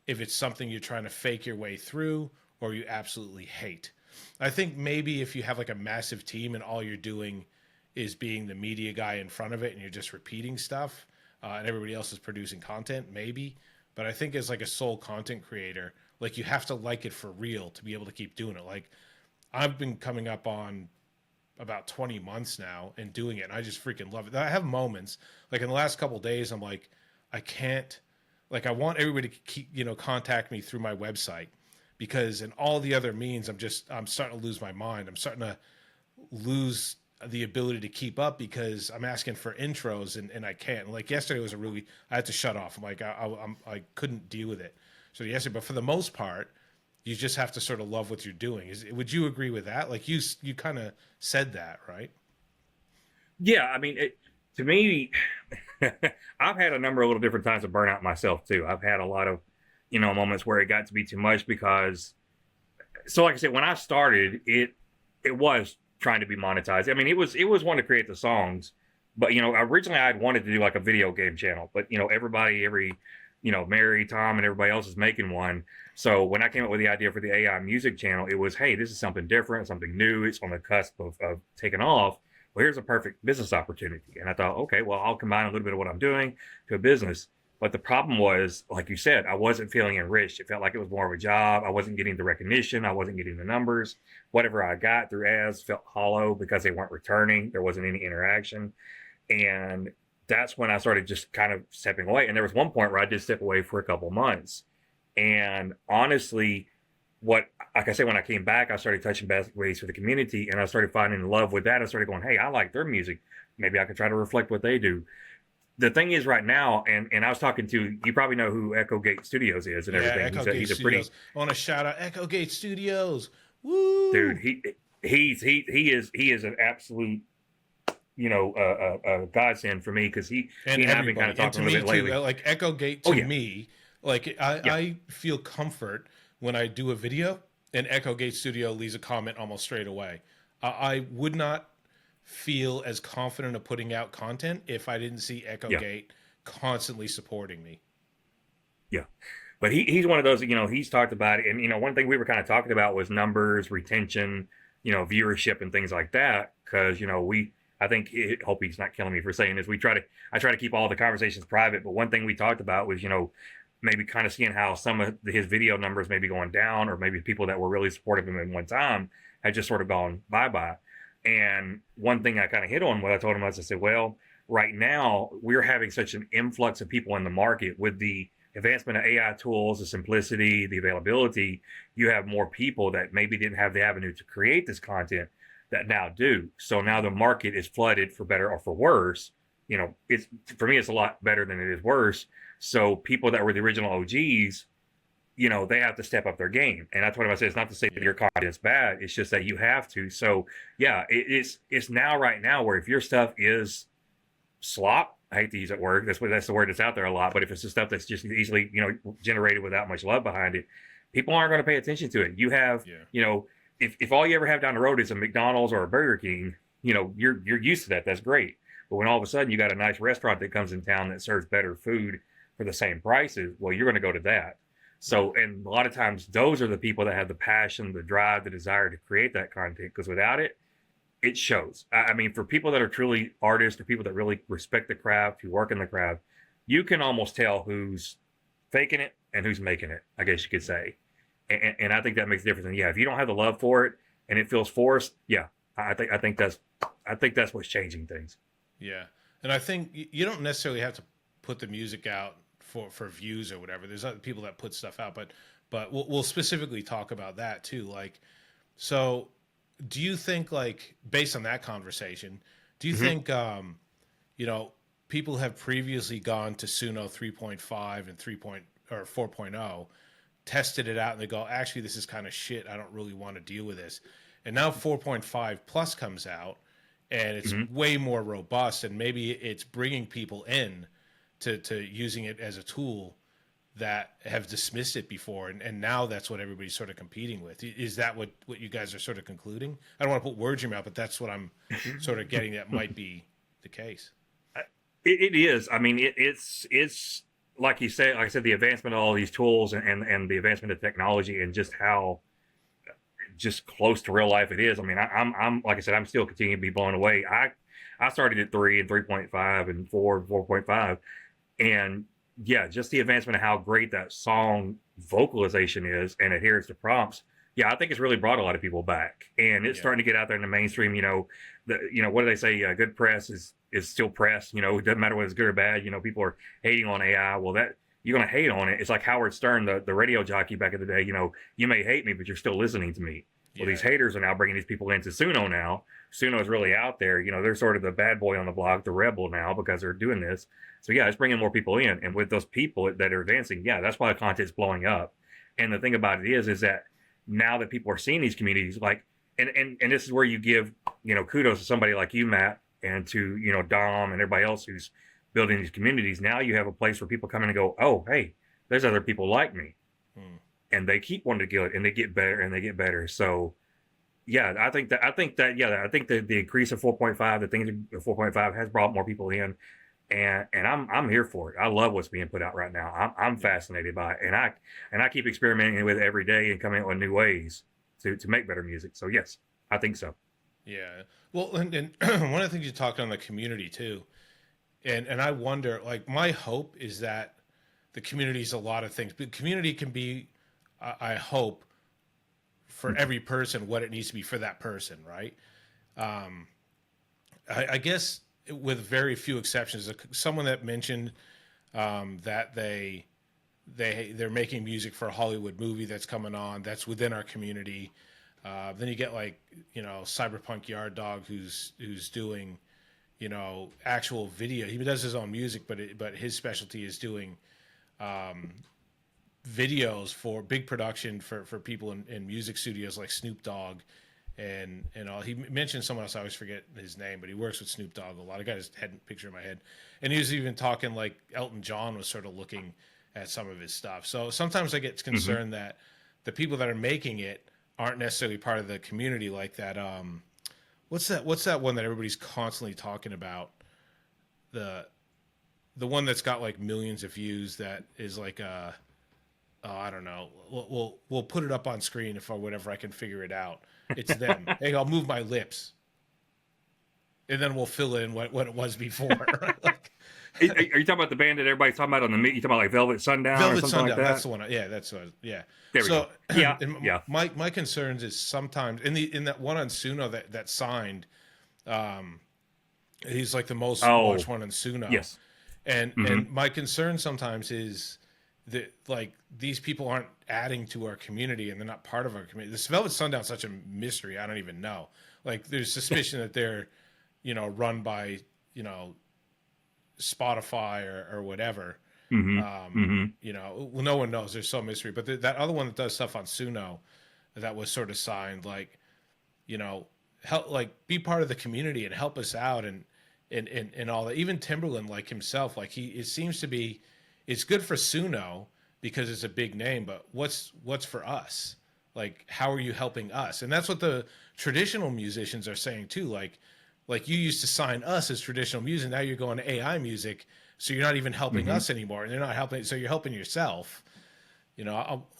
if it's something you're trying to fake your way through or you absolutely hate. I think maybe if you have like a massive team and all you're doing is being the media guy in front of it and you're just repeating stuff, and everybody else is producing content, maybe. But I think as like a sole content creator, like you have to like it for real to be able to keep doing it. Like I've been coming up on about 20 months now and doing it, and I just freaking love it. I have moments like in the last couple of days I'm like, I can't, like I want everybody to keep contact me through my website, because in all the other means I'm starting to lose my mind. I'm starting to lose the ability to keep up because I'm asking for intros and I can't. Like yesterday was I had to shut off. I'm like I couldn't deal with it. So yesterday, but for the most part, you just have to sort of love what you're doing. Would you agree with that? Like you kind of said that, right? Yeah, I mean, to me, I've had a number of little different times of burnout myself too. I've had a lot of, moments where it got to be too much because, so like I said, when I started, it was trying to be monetized. I mean, it was one to create the songs, but originally I'd wanted to do like a video game channel, but Mary, Tom, and everybody else is making one. So when I came up with the idea for the AI music channel, it was, hey, this is something different, something new. It's on the cusp of taking off. Well, here's a perfect business opportunity. And I thought, okay, well, I'll combine a little bit of what I'm doing to a business. But the problem was, like you said, I wasn't feeling enriched. It felt like it was more of a job. I wasn't getting the recognition. I wasn't getting the numbers. Whatever I got through ads felt hollow because they weren't returning. There wasn't any interaction. And that's when I started just kind of stepping away. And there was one point where I did step away for a couple of months. And honestly, like I said, when I came back, I started touching base for the community and I started finding love with that. I started going, hey, I like their music. Maybe I could try to reflect what they do. The thing is right now, and I was talking to, you probably know who Echo Gate Studios is and Yeah, everything. Echo Gate He's a pretty Studios. I want to shout out Echo Gate Studios. dude. Woo! He is an absolute a godsend for me because he And and I've been kind everybody, of and talking to a little me bit too. lately. Like Echo Gate Oh to yeah, me, like yeah. I feel comfort when I do a video and Echo Gate Studio leaves a comment almost straight away. I would not feel as confident of putting out content if I didn't see Echo Yeah, Gate constantly supporting me. yeah. But he's one of those, he's talked about it. And, one thing we were kind of talking about was numbers, retention, viewership and things like that. Cause, I think, hope he's not killing me for saying this. I try to keep all the conversations private. But one thing we talked about was, maybe kind of seeing how some of his video numbers may be going down, or maybe people that were really supportive of him at one time had just sort of gone bye-bye. And one thing I kind of hit on, what I told him was, I said, well, right now we're having such an influx of people in the market with the advancement of AI tools, the simplicity, the availability. You have more people that maybe didn't have the avenue to create this content that now do. So now the market is flooded, for better or for worse. It's, for me, it's a lot better than it is worse. So people that were the original OGs, they have to step up their game. And that's what I say. It's not to say that Yeah, your content's bad. It's just that you have to. So yeah, it's now right now where if your stuff is slop, I hate to use that word. That's the word that's out there a lot. But if it's the stuff that's just easily, generated without much love behind it, people aren't going to pay attention to it. You have, yeah, if all you ever have down the road is a McDonald's or a Burger King, you're used to that. That's great. But when all of a sudden you got a nice restaurant that comes in town that serves better food for the same prices, well, you're going to go to that. So, and a lot of times those are the people that have the passion, the drive, the desire to create that content. Because without it, it shows. I mean, for people that are truly artists or people that really respect the craft, who work in the craft, you can almost tell who's faking it and who's making it, I guess you could say. And I think that makes a difference. And yeah, if you don't have the love for it and it feels forced, yeah, I think that's what's changing things. yeah. And I think you don't necessarily have to put the music out for views or whatever. There's other people that put stuff out, but we'll specifically talk about that too. Like, so do you think, like, based on that conversation, do you Hmm. think you know, people have previously gone to Suno 3.5 and 3 point or 4.0, tested it out, and they go, actually, this is kind of shit. I don't really want to deal with this. And now 4.5 plus comes out, and it's Hmm. way more robust, and maybe it's bringing people in to using it as a tool that have dismissed it before, and now that's what everybody's sort of competing with. Is that what you guys are sort of concluding? I don't want to put words in your mouth, but that's what I'm sort of getting, that might be the case. It is. I mean, it's like you said. Like I said, the advancement of all these tools and the advancement of technology and just how just close to real life it is. I mean, I'm like I said, I'm still continuing to be blown away. I started at 3 and 3.5 and 4 and 4.5, and yeah, just the advancement of how great that song vocalization is and adherence to prompts. Yeah, I think it's really brought a lot of people back, and it's Yeah. starting to get out there in the mainstream. What do they say? Good press is still press. It doesn't matter whether it's good or bad. People are hating on AI. Well, that you're going to hate on it. It's like Howard Stern, the radio jockey back in the day. You may hate me, but you're still listening to me. Well, these Yeah. haters are now bringing these people into Suno now. Suno is really out there. They're sort of the bad boy on the block, the rebel now because they're doing this. So yeah, it's bringing more people in, and with those people that are advancing, yeah, that's why the content's blowing up. And the thing about it is that now that people are seeing these communities, like, and this is where you give kudos to somebody like you, Matt, and to Dom and everybody else who's building these communities. Now you have a place where people come in and go, oh, hey, there's other people like me, Hmm. and they keep wanting to get it, and they get better and they get better. So yeah, I think that the increase of 4.5, the things of 4.5 has brought more people in, and I'm here for it. I love what's being put out right now. I'm fascinated by it, and I keep experimenting with it every day and coming up with new ways to make better music. So yes, I think so. Yeah. Well, and one of the things you talked on the community too, and I wonder, like, my hope is that the community is a lot of things, but community can be, I hope, for Mhm. every person what it needs to be for that person, right? Um, I guess with very few exceptions, someone that mentioned that they're making music for a Hollywood movie that's coming on that's within our community. Then you get, like, Cyberpunk Yard Dog, who's doing actual video. He does his own music, but his specialty is doing videos for big production for people in music studios like Snoop Dogg and all. He mentioned someone else, I always forget his name, but he works with Snoop Dogg a lot. I got his head picture in my head, and he was even talking like Elton John was sort of looking at some of his stuff. So sometimes I get Mhm. concerned that the people that are making it aren't necessarily part of the community, like that. What's that one that everybody's constantly talking about? The the one that's got like millions of views, that is like a, oh, I don't know. We'll put it up on screen if or whatever I can figure it out. It's them. Hey, I'll move my lips, and then we'll fill in what it was before. Right? Like, Are you talking about the band that everybody's talking about on the meet? You talking about like Velvet Sundown or Velvet something like Sundown. That's that? the one. Yeah, that's what. Yeah. There we go. So, Yeah, and yeah. my concerns is sometimes in that one on Suno that signed, um, he's like the most Oh, watched one on Suno, yes. and Hmm. my concern sometimes is that, like, these people aren't adding to our community and they're not part of our community. This Velvet Sundown's such a mystery. I don't even know. Like, there's suspicion that they're run by you know Spotify or whatever. Hmm. Hmm. Well, no one knows. There's so mystery. But that other one that does stuff on Suno, that was sort of signed, like, help, like, be part of the community and help us out, and all that. Even Timberland, like himself, like, it seems to be, it's good for Suno because it's a big name, but what's for us? Like, how are you helping us? And that's what the traditional musicians are saying too. Like you used to sign us as traditional music, now you're going to AI music, so you're not even helping Hmm. us anymore, and they're not helping. So you're helping yourself.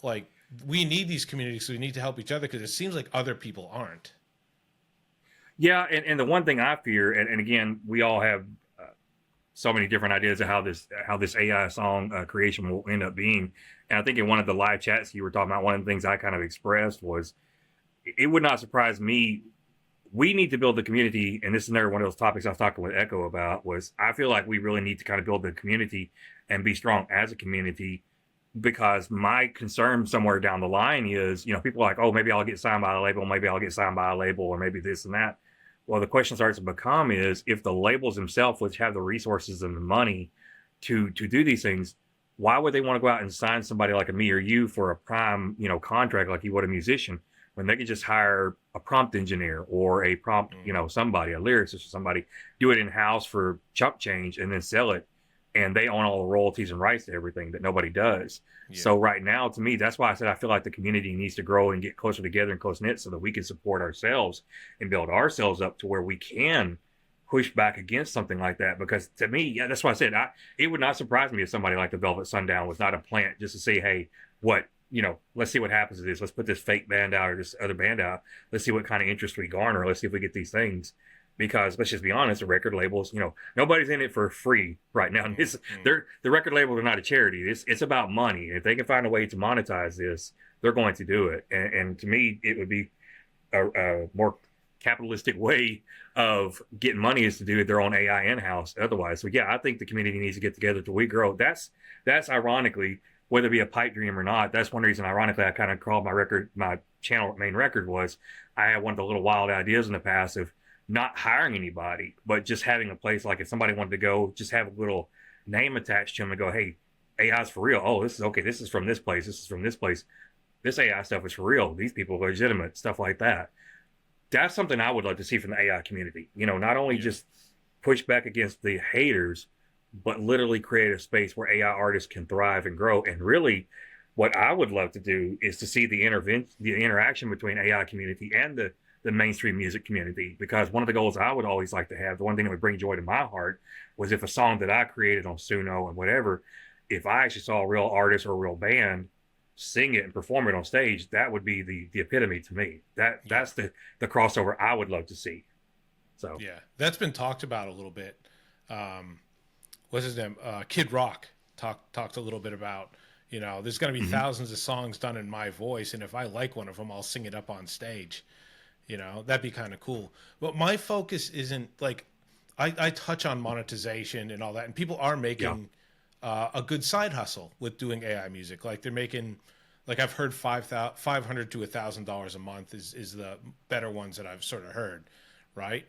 Like, we need these communities, so we need to help each other because it seems like other people aren't. Yeah, and the one thing I fear, and again, we all have so many different ideas of how this AI song creation will end up being. And I think in one of the live chats you were talking about, one of the things I kind of expressed was it would not surprise me we need to build the community, and this is another one of those topics I was talking with Echo about. Was I feel like we really need to kind of build the community and be strong as a community, because my concern somewhere down the line is, people are like, oh, maybe I'll get signed by a label, maybe I'll get signed by a label, or maybe this and that. Well, the question starts to become is, if the labels themselves, which have the resources and the money to do these things, why would they want to go out and sign somebody like a me or you for a prime, contract like you would a musician, when they could just hire a prompt engineer or a prompt, somebody, a lyricist or somebody, do it in house for chump change and then sell it, and they own all the royalties and rights to everything that nobody does. Yeah. So right now, to me, that's why I said I feel like the community needs to grow and get closer together and close knit so that we can support ourselves and build ourselves up to where we can push back against something like that. Because to me, yeah, that's why I said it would not surprise me if somebody like the Velvet Sundown was not a plant just to say, hey, what, let's see what happens to this. Let's put this fake band out or this other band out. Let's see what kind of interest we garner. Let's see if we get these things. Because let's just be honest, the record labels, nobody's in it for free right now. The record labels are not a charity. It's about money. If they can find a way to monetize this, they're going to do it. And to me, it would be a more capitalistic way of getting money is to do their own AI in-house otherwise. So yeah, I think the community needs to get together till we grow. That's ironically, whether it be a pipe dream or not, that's one reason ironically I kind of called my channel main record was I had one of the little wild ideas in the past of not hiring anybody, but just having a place, like if somebody wanted to go, just have a little name attached to them and go, hey, AI's for real. Oh, this is okay. This is from this place. This is from this place. This AI stuff is for real. These people are legitimate, stuff like that. That's something I would love to see from the AI community. Not only just push back against the haters, but literally create a space where AI artists can thrive and grow. And really, what I would love to do is to see the interaction between AI community and the mainstream music community. Because one of the goals I would always like to have, the one thing that would bring joy to my heart, was if a song that I created on Suno and whatever, if I actually saw a real artist or a real band sing it and perform it on stage, that would be the epitome to me. That's the crossover I would love to see. So yeah, that's been talked about a little bit. What's his name? Kid Rock talked a little bit about, there's going to be thousands of songs done in my voice, and if I like one of them, I'll sing it up on stage. That'd be kind of cool. But my focus isn't like, I touch on monetization and all that, and people are making a good side hustle with doing AI music. Like they're making, like I've heard $500 to $1,000 a month is the better ones that I've sort of heard, right?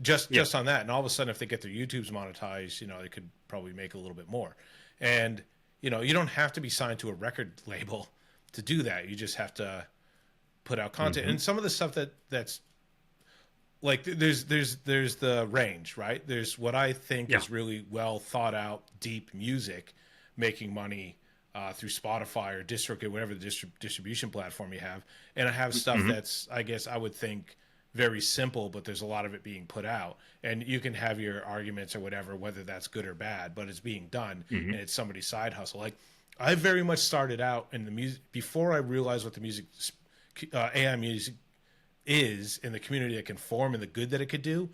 Just on that, and all of a sudden, if they get their YouTubes monetized, they could probably make a little bit more. And you don't have to be signed to a record label to do that. You just have to put out content. And some of the stuff that's like, there's the range, right? There's what I think is really well thought out, deep music, making money through Spotify or DistroKid, whatever the distribution platform you have. And I have stuff that's, I guess I would think, very simple, but there's a lot of it being put out. And you can have your arguments or whatever, whether that's good or bad, but it's being done and it's somebody's side hustle. Like I very much started out in the music before I realized what the music AI music is in the community that can form and the good that it could do.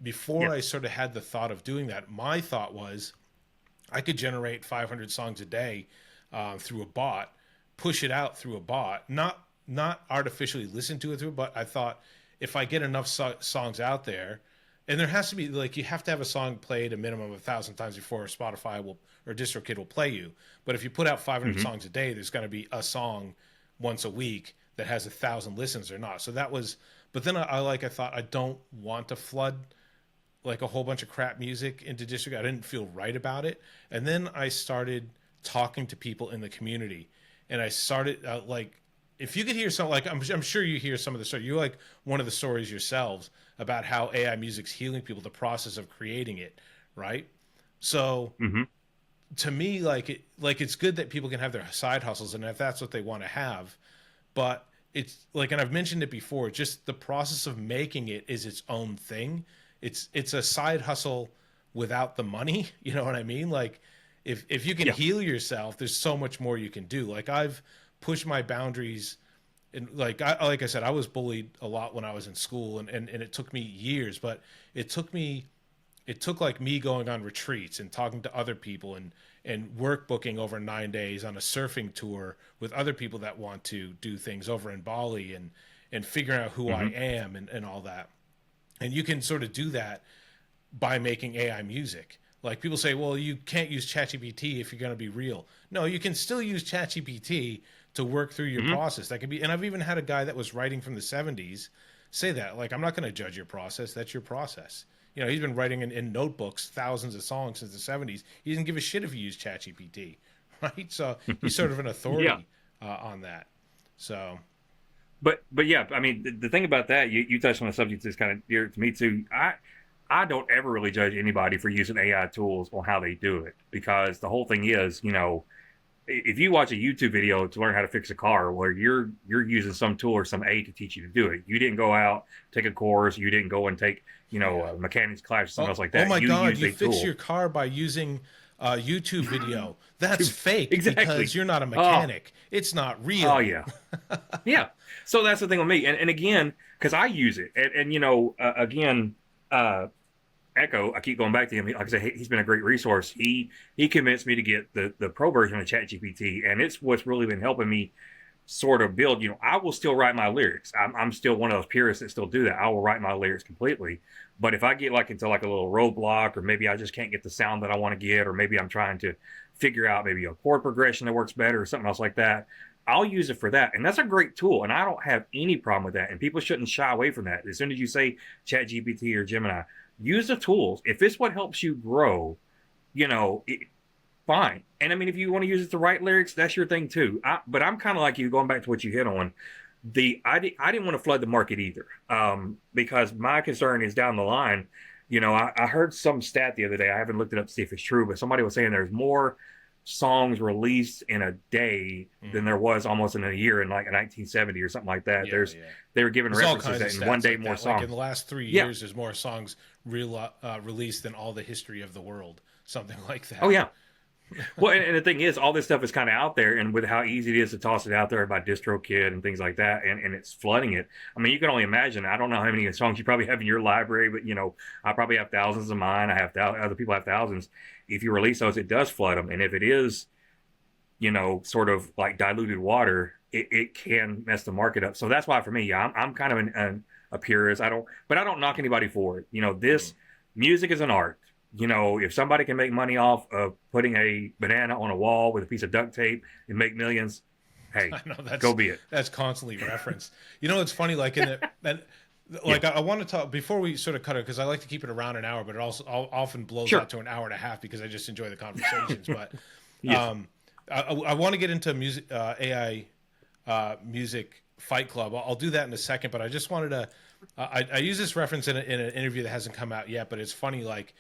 Before I sort of had the thought of doing that, my thought was I could generate 500 songs a day through a bot, push it out through a bot, not artificially listen to it through, but I thought if I get enough songs out there, and there has to be, like, you have to have a song played a minimum of 1,000 times before Spotify or DistroKid will play you. But if you put out 500 songs a day, there's going to be a song once a week that has 1,000 listens or not. So that was, but then I thought I don't want to flood like a whole bunch of crap music into DistroKid. I didn't feel right about it. And then I started talking to people in the community, and I started like, if you could hear some, like I'm sure you hear some of the story. You like one of the stories yourselves about how AI music's healing people, the process of creating it, right? So to me, it's good that people can have their side hustles, and if that's what they want to have, but it's like, and I've mentioned it before, just the process of making it is its own thing. It's a side hustle without the money. You know what I mean? Like if you can heal yourself, there's so much more you can do. Like I've pushed my boundaries, and like I said, I was bullied a lot when I was in school, and it took me years, but it took like me going on retreats and talking to other people and work booking over 9 days on a surfing tour with other people that want to do things over in Bali and figuring out who I am and all that. And you can sort of do that by making AI music. Like people say, well, you can't use ChatGPT if you're going to be real. No, you can still use ChatGPT to work through your process. That could be, and I've even had a guy that was writing from the 70s say that, like, I'm not going to judge your process. That's your process. You know, he's been writing in notebooks thousands of songs since the 70s. He doesn't give a shit if you use ChatGPT, right? So he's sort of an authority on that. So, but yeah, I mean, the thing about that, you touched on a subject that's kind of dear to me too. I don't ever really judge anybody for using AI tools on how they do it, because the whole thing is, you know, if you watch a YouTube video to learn how to fix a car, where you're using some tool or some aid to teach you to do it, you didn't go out, take a course, you didn't go and take, you know, a mechanics class or something else like that. Oh my God, you fix your car by using a YouTube video. That's fake exactly. because you're not a mechanic. It's not real. Oh yeah, yeah. So that's the thing with me, and again, because I use it, and you know, again, Echo, I keep going back to him. Like I said, he's been a great resource. He convinced me to get the pro version of ChatGPT, and it's what's really been helping me sort of build. You know, I will still write my lyrics. I'm still one of those purists that still do that. I will write my lyrics completely. But if I get like into like a little roadblock, or maybe I just can't get the sound that I want to get, or maybe I'm trying to figure out maybe a chord progression that works better or something else like that, I'll use it for that. And that's a great tool. And I don't have any problem with that. And people shouldn't shy away from that. As soon as you say ChatGPT or Gemini, use the tools. If it's what helps you grow, you know, fine. And I mean, if you want to use it to write lyrics, that's your thing too. But I'm kind of like you, going back to what you hit on. I didn't want to flood the market either, because my concern is down the line. You know, I heard some stat the other day. I haven't looked it up to see if it's true, but somebody was saying there's more songs released in a day than there was almost in a year in like a 1970 or something like that. They were giving references that in one day more songs. Like in the last 3 years, there's more songs released than all the history of the world. Something like that. Oh yeah. Well, and the thing is, all this stuff is kind of out there, and with how easy it is to toss it out there by DistroKid and things like that, and it's flooding it. I mean, you can only imagine. I don't know how many songs you probably have in your library, but you know, I probably have thousands of mine. I have other people have thousands. If you release those, it does flood them, and if it is, you know, sort of like diluted water, it can mess the market up. So that's why for me, yeah, I'm kind of a purist. I don't knock anybody for it. You know, this music is an art. You know, if somebody can make money off of putting a banana on a wall with a piece of duct tape and make millions, hey, go be it. That's constantly referenced. You know, it's funny, like I want to talk before we sort of cut it, because I like to keep it around an hour, but it also often blows out to an hour and a half because I just enjoy the conversations. But I want to get into music, AI music fight club. I'll do that in a second, but I just wanted to. I use this reference in an interview that hasn't come out yet, but it's funny, like.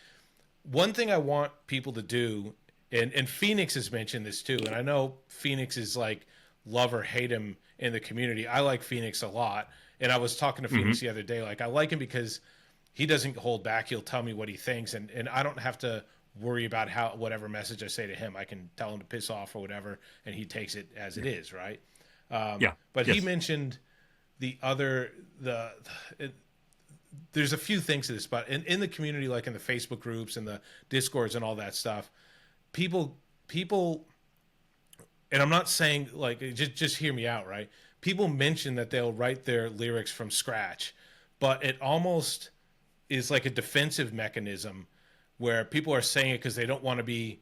One thing I want people to do, and Phoenix has mentioned this too, and I know Phoenix is like love or hate him in the community. I like Phoenix a lot, and I was talking to Phoenix the other day. Like, I like him because he doesn't hold back. He'll tell me what he thinks, and I don't have to worry about how whatever message I say to him. I can tell him to piss off or whatever, and he takes it as it is, right? But he mentioned there's a few things to this, but in the community, like in the Facebook groups and the Discords and all that stuff, people, and I'm not saying, like, just hear me out, right? People mention that they'll write their lyrics from scratch, but it almost is like a defensive mechanism where people are saying it because they don't want to be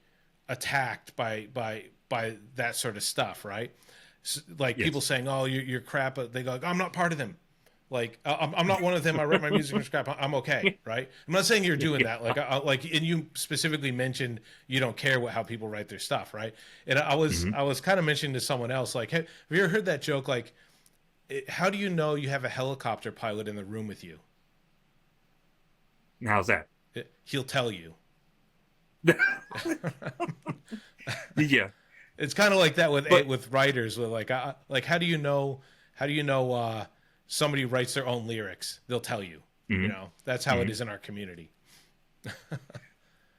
attacked by that sort of stuff, right? So, like people saying, "Oh, you're crap," they go, "I'm not part of them." Like, I'm not one of them. I write my music from scratch. I'm okay, right? I'm not saying you're doing that. Like, and you specifically mentioned you don't care how people write their stuff, right? And I was kind of mentioning to someone else, like, hey, have you ever heard that joke? Like, how do you know you have a helicopter pilot in the room with you? How's that? He'll tell you. Yeah, it's kind of like that with writers. With like how do you know? Somebody writes their own lyrics, they'll tell you. You know, that's how it is in our community.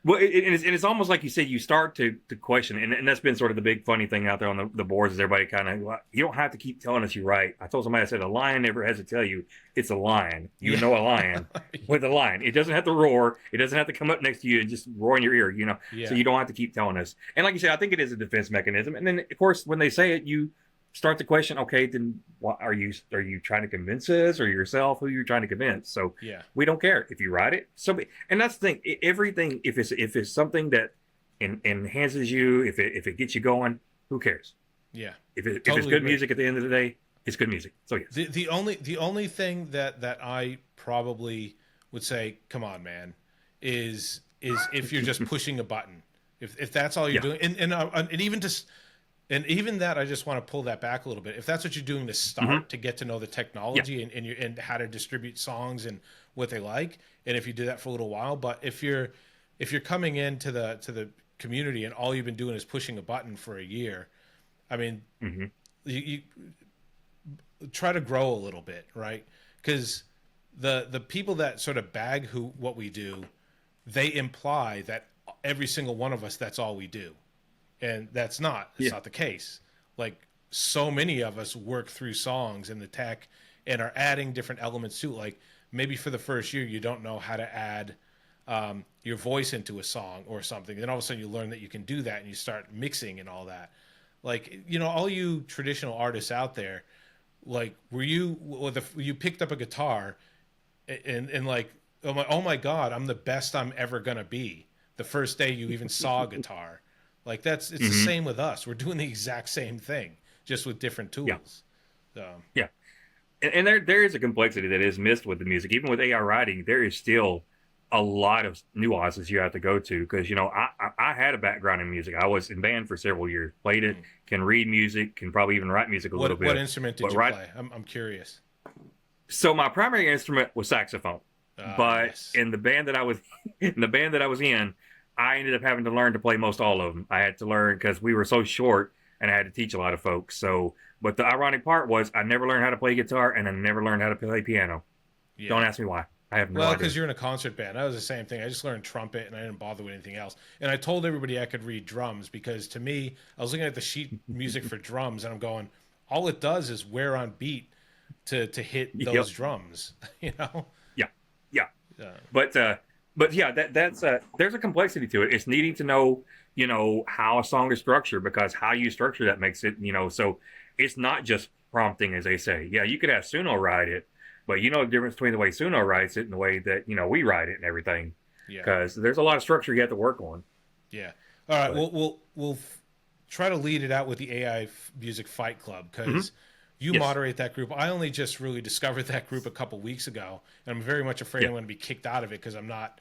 Well, it's almost like you said, you start to question, and that's been sort of the big funny thing out there on the boards, is everybody kind of, you don't have to keep telling us you're right. I told somebody, I said, a lion never has to tell you it's a lion. You know a lion with a lion. It doesn't have to roar. It doesn't have to come up next to you and just roar in your ear, you know. So you don't have to keep telling us. And like you said, I think it is a defense mechanism. And then, of course, when they say it, you start the question. Okay, then what are you trying to convince us or yourself? Who you're trying to convince? So Yeah. we don't care if you write it. So and that's the thing. Everything if it's something that enhances you, if it gets you going, who cares? Yeah. If it's Totally good agree. music at the end of the day, it's good music. So yes. The only thing that I probably would say, come on, man, is if you're just pushing a button. If that's all you're Yeah. doing, and even just and even that, I just want to pull that back a little bit. If that's what you're doing to Mm-hmm. start to get to know the Yeah. technology and how to distribute songs and what they like, and if you do that for a little while, but if you're coming into the community and all you've been doing is pushing a button for a year, I mean, Mm-hmm. you try to grow a little bit, right? Because the people that sort of bag what we do, they imply that every single one of us, that's all we do, and it's Yeah. not the case. Like, so many of us work through songs and the tech and are adding different elements to it. Like, maybe for the first year you don't know how to add your voice into a song or something, then all of a sudden you learn that you can do that and you start mixing and all that. Like, all you traditional artists out there, like, were you you picked up a guitar and like, oh my god, I'm the best I'm ever gonna be the first day you even saw a guitar. Like, it's the Mm-hmm. same with us. We're doing the exact same thing, just with different Yeah. tools. So Yeah. And there is a complexity that is missed with the music. Even with AI writing, there is still a lot of nuances you have to go to because I had a background in music. I was in band for several years, played it, mm. can read music, can probably even write music a little What bit. instrument did But you right, play? I'm curious. so my primary instrument was saxophone, but Yes. in the band that I was in the band that I was in, I ended up having to learn to play most all of them. I had to learn because we were so short, and I had to teach a lot of folks. So, but the ironic part was I never learned how to play guitar, and I never learned how to play piano. Yeah. Don't ask me why. I have no Well, idea. because you're in a concert band. That was the same thing. I just learned trumpet and I didn't bother with anything else. And I told everybody I could read drums because, to me, I was looking at the sheet music for drums and I'm going, all it does is wear on beat to hit those Yep. drums, you know? Yeah. Yeah. Uh, But yeah, that's there's a complexity to it. It's needing to know, how a song is structured because how you structure that makes it, so it's not just prompting as they say. Yeah, you could have Suno write it, but you know the difference between the way Suno writes it and the way that, we write it and everything. yeah. Because there's a lot of structure you have to work on. Yeah. All right. But We'll try to lead it out with the AI Music Fight Club mhm, because you yes. moderate that group. I only just really discovered that group a couple weeks ago, and I'm very much afraid Yeah. I'm going to be kicked out of it because I'm not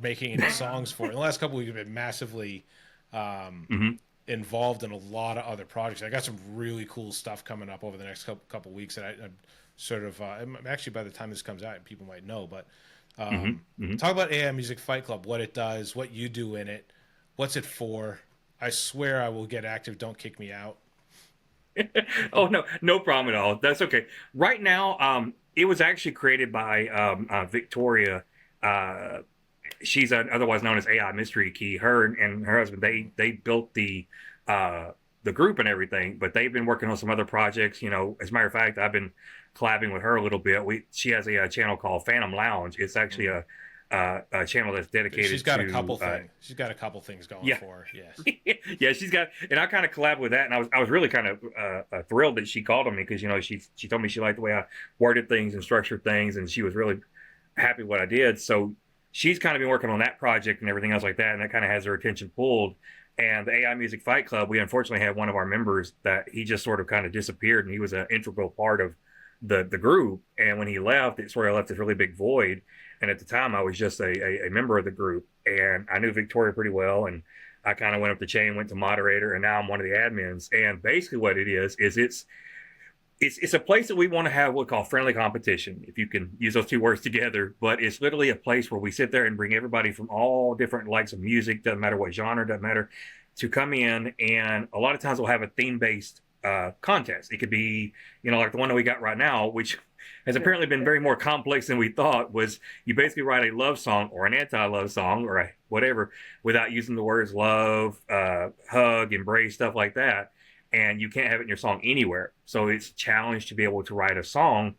making any songs for it. In the last couple weeks, I've been massively um, Hmm. involved in a lot of other projects. I got some really cool stuff coming up over the next couple weeks that I'm sort of actually, by the time this comes out, people might know. But Hmm. Hmm. talk about AI Music Fight Club, what it does, what you do in it, what's it for. I swear I will get active. Don't kick me out. Oh no, no problem at all. That's okay. Right now, it was actually created by Victoria. Uh, she's otherwise known as AI Mystery Key. Her and her husband they built the group and everything, but they've been working on some other projects. As a matter of fact, I've been collabing with her a little bit. She has a channel called Phantom Lounge. It's actually a channel that's dedicated She's got a to couple things. She's got a couple things going yeah. for her. Yes. Yeah, she's got, and I kind of collab with that, and I was really kind of thrilled that she called on me because she told me she liked the way I worded things and structured things, and she was really happy with what I did. So she's kind of been working on that project and everything else like that, and that kind of has her attention pulled. And the AI Music Fight Club, we unfortunately had one of our members that he just sort of kind of disappeared, and he was an integral part of the group. And when he left, it sort of left this really big void. And at the time, I was just a member of the group, and I knew Victoria pretty well, and I kind of went up the chain, went to moderator, and now I'm one of the admins. And basically, what it is it's a place that we want to have what we call friendly competition, if you can use those two words together. But it's literally a place where we sit there and bring everybody from all different likes of music, doesn't matter what genre, doesn't matter, to come in. And a lot of times we'll have a theme-based contest. It could be, like the one that we got right now, which has apparently been very more complex than we thought. Was you basically write a love song or an anti-love song or whatever without using the words love, hug, embrace, stuff like that, and you can't have it in your song anywhere. So it's a challenge to be able to write a song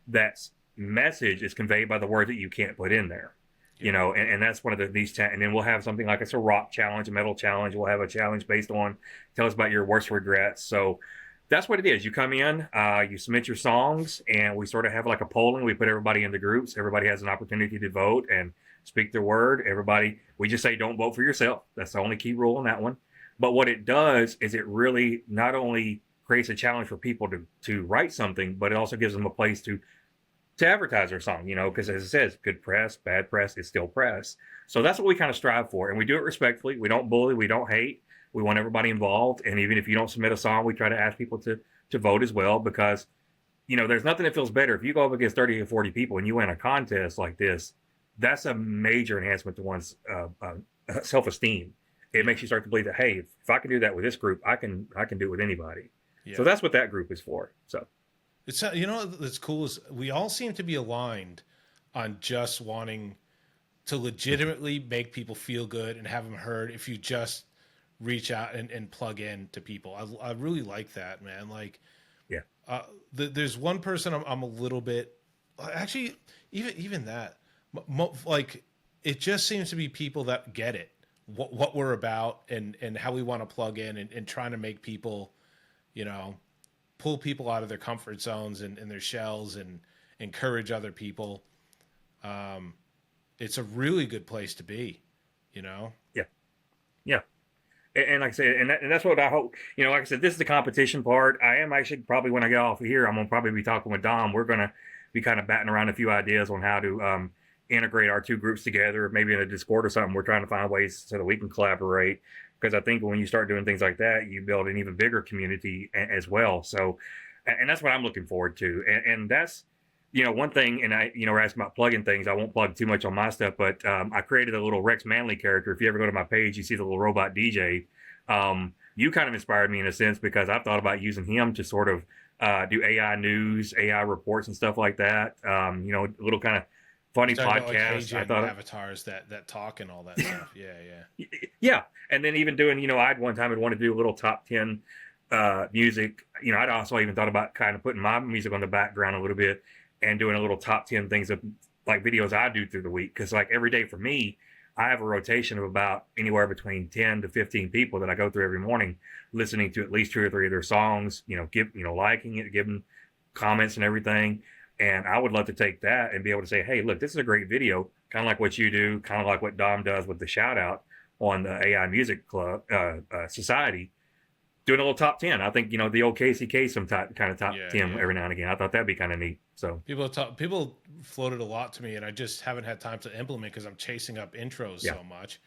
that's message is conveyed by the word that you can't put in there. Yeah. And that's one of and then we'll have something like it's a rock challenge, a metal challenge. We'll have a challenge based on tell us about your worst regrets. So That's what it is. You come in, you submit your songs, and we sort of have like a polling. We put everybody into groups. Everybody has an opportunity to vote and speak their word. Everybody, we just say don't vote for yourself. That's the only key rule on that one. But what it does is it really not only creates a challenge for people to write something, but it also gives them a place to advertise their song, you know, because as it says, good press, bad press is still press. So that's what we kind of strive for. And we do it respectfully. We don't bully, we don't hate. We want everybody involved. And even if you don't submit a song, we try to ask people to vote as well, because, you know, there's nothing that feels better. If you go up against 30 or 40 people and you win a contest like this, that's a major enhancement to one's self-esteem. It makes you start to believe that, hey, if I can do that with this group, I can do it with anybody. Yeah. So that's what that group is for. So it's, you know, what's cool is we all seem to be aligned on just wanting to legitimately make people feel good and have them heard. If you just reach out and plug in to people, I really like that, man. Like, yeah, there's one person I'm a little bit, actually, even that, like, it just seems to be people that get it, what we're about, and how we want to plug in, and trying to make people, you know, pull people out of their comfort zones and their shells and encourage other people. It's a really good place to be, you know? Yeah. Yeah. And like I said, and that's what I hope, you know, like I said, this is the competition part. I am actually probably, when I get off of here, I'm going to probably be talking with Dom. We're going to be kind of batting around a few ideas on how to integrate our two groups together, maybe in a Discord or something. We're trying to find ways so that we can collaborate, because I think when you start doing things like that, you build an even bigger community as well. So, and that's what I'm looking forward to. And that's, you know, one thing, and we're asking about plugging things. I won't plug too much on my stuff, but I created a little Rex Manley character. If you ever go to my page, you see the little robot DJ. You kind of inspired me in a sense, because I've thought about using him to sort of do AI news, AI reports and stuff like that. You know, a little kind of funny podcast. Like I thought avatars that talk and all that stuff. Yeah. Yeah. And then even doing, you know, I'd one time I'd want to do a little top 10 music. You know, I'd also even thought about kind of putting my music on the background a little bit and doing a little top 10 things of like videos I do through the week. Cause like every day for me, I have a rotation of about anywhere between 10 to 15 people that I go through every morning, listening to at least 2 or 3 of their songs, you know, liking it, giving comments and everything. And I would love to take that and be able to say, hey, look, this is a great video, kind of like what you do, kind of like what Dom does with the shout out on the AI Music Club Society, doing a little top 10. I think, you know, the old KCK some kind of top 10 every now and again. I thought that'd be kind of neat. So people floated a lot to me, and I just haven't had time to implement because I'm chasing up intros so much.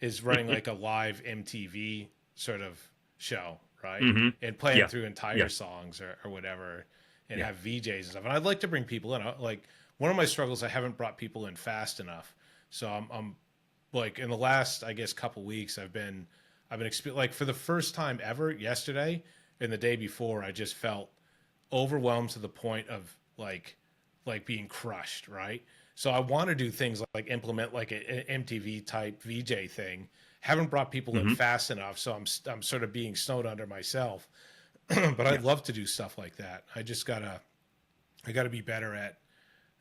Is running like a live MTV sort of show, right? Mm-hmm. And playing through entire songs or whatever, and have VJs and stuff. And I'd like to bring people in. Like, one of my struggles, I haven't brought people in fast enough. So I'm like, in the last, I guess, couple weeks, I've been like, for the first time ever, yesterday and the day before, I just felt overwhelmed to the point of like being crushed, right? So I want to do things like implement like an MTV type VJ thing. Haven't brought people in fast enough, so I'm sort of being snowed under myself. But I'd love to do stuff like that. I gotta be better at,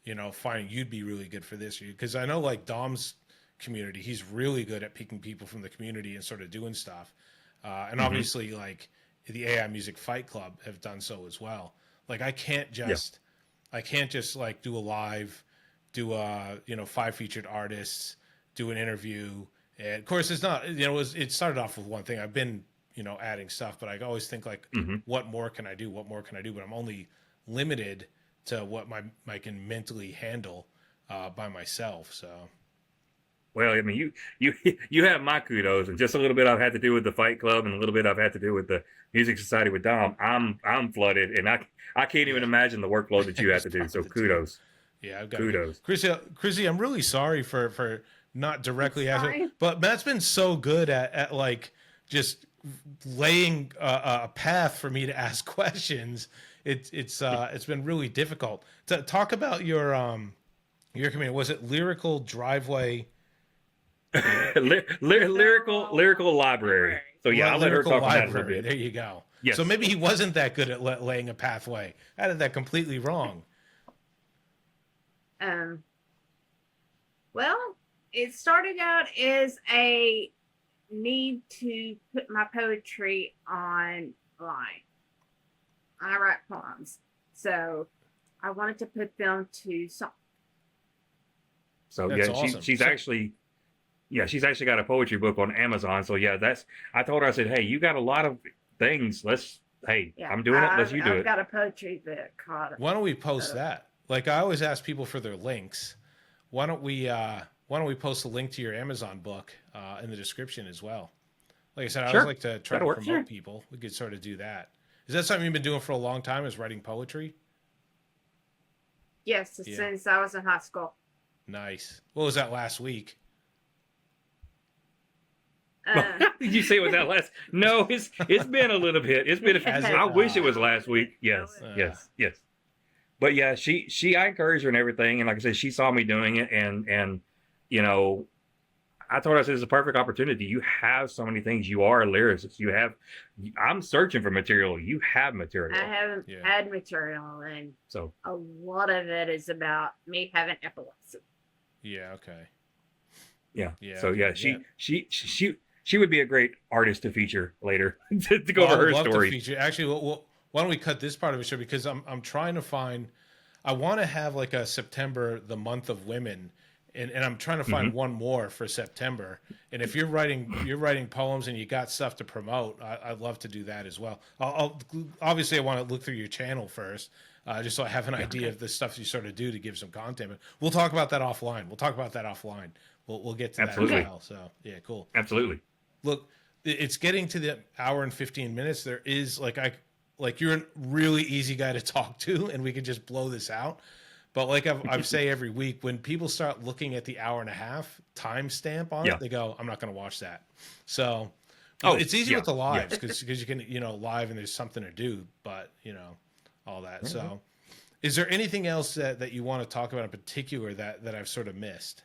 you know, finding, you'd be really good for this, because I know like Dom's community, he's really good at picking people from the community and sort of doing stuff. And obviously like the AI Music Fight Club have done so as well. Like I can't just like do a live, do a, you know, 5 featured artists, do an interview. And of course it's not, you know, it started off with one thing. I've been, you know, adding stuff, but I always think like, what more can I do? What more can I do? But I'm only limited to what I can mentally handle by myself. So. Well, I mean, you have my kudos, and just a little bit I've had to do with the Fight Club, and a little bit I've had to do with the Music Society with Dom. I'm flooded, and I can't even imagine the workload that you have to do. So kudos. Yeah, I've got kudos. Kristie, I'm really sorry for not directly asking, but Matt's been so good at like just laying a path for me to ask questions. It's been really difficult to talk about your community. Was it Lyrical Driveway? lyrical library. So yeah, I'll let her talk about that a little bit. There you go. Yes. So maybe he wasn't that good at laying a pathway. I did that completely wrong. Well, it started out as a need to put my poetry online. I write poems. So I wanted to put them to song. So That's yeah, awesome. she's So, actually she's actually got a poetry book on Amazon. So yeah, that's I told her I said, hey, you got a lot of things. Yeah, I'm doing it. Let's you do I've it. got a poetry book called. why don't we post Uh, that? Like I always ask people for their links. Why don't we post a link to your Amazon book in the description as well? Like I said, I always Sure, like to try to that'll work. promote sure. people. We could sort of do that. Is that something you've been doing for a long time? Is writing poetry? Yes, Yeah. since I was in high school. Nice. What was that last week? Uh, Did you say it was that last? No, it's been a little bit. It's been. Has it? I wish it was No, last week. Yes, no, yes. But yeah, she I encouraged her and everything, and like I said, she saw me doing it, and you know, I told her I said it's a perfect opportunity. You have so many things. You are a lyricist. You have. I'm searching for material. You have I material. haven't Yeah. had material, and So a lot of it is about me having epilepsy. Yeah. Okay. yeah. Yeah. So Okay. yeah, she would be a great artist to feature later to go Well, I over would her love to story. feature. Actually, why don't we cut this part of the show because I'm trying to find. I want to have like a September, the month of women, and I'm trying to find Hmm. one more for September. And if you're writing poems and you got stuff to promote, I'd love to do that as well. Obviously I want to look through your channel first, just so I have an idea of the stuff you sort of do to give some content. But we'll talk about that offline. We'll get to that as Absolutely. well. So yeah, cool. Absolutely. Look, it's getting to the hour and 15 minutes. There is like you're a really easy guy to talk to, and we can just blow this out. But like I've say every week, when people start looking at the hour and a half timestamp on Yeah. it, they go, "I'm not going to watch that." So Oh, it's easy yeah, with the yeah. lives because you can live and there's something to do, but all that. Mhm. So, is there anything else that you want to talk about in particular that I've sort of missed?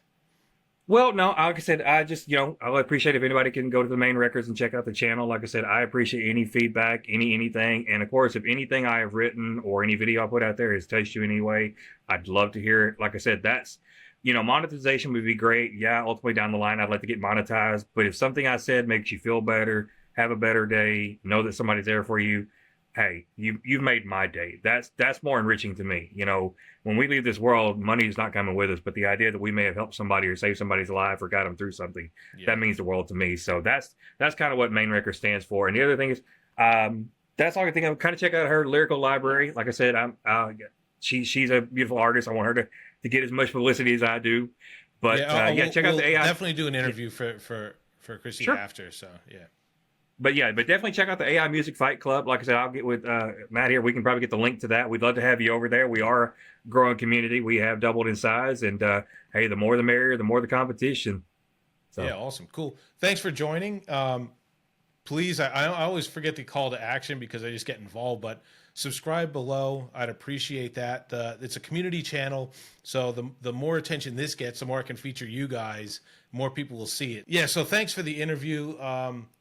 Well, no, like I said, I just, I'll appreciate if anybody can go to the main records and check out the channel. Like I said, I appreciate any feedback, anything. And of course, if anything I have written or any video I put out there has touched you anyway, I'd love to hear it. Like I said, that's, monetization would be great. Yeah, ultimately down the line, I'd like to get monetized. But if something I said makes you feel better, have a better day, know that somebody's there for you, hey, you've made my day. That's more enriching to me. When we leave this world, money is not coming with us, but the idea that we may have helped somebody or saved somebody's life or got them through something, Yeah. that means the world to me. So that's kind of what Main Record stands for. And the other thing is, that's all I think. I'm kind of check out her lyrical library. Like I said, she's a beautiful artist. I want her to get as much publicity as I do. But check out the AI. Definitely do an interview for Kristie Sure. after. So yeah. But definitely check out the AI Music Fight Club. Like I said, I'll get with Matt here. We can probably get the link to that. We'd love to have you over there. We are a growing community. We have doubled in size, and hey, the more the merrier, the more the competition. So Yeah, awesome, cool. Thanks for joining. Please, I always forget the call to action because I just get involved, but subscribe below. I'd appreciate that. It's a community channel, so the more attention this gets, the more I can feature you guys, more people will see it. Yeah, so thanks for the interview.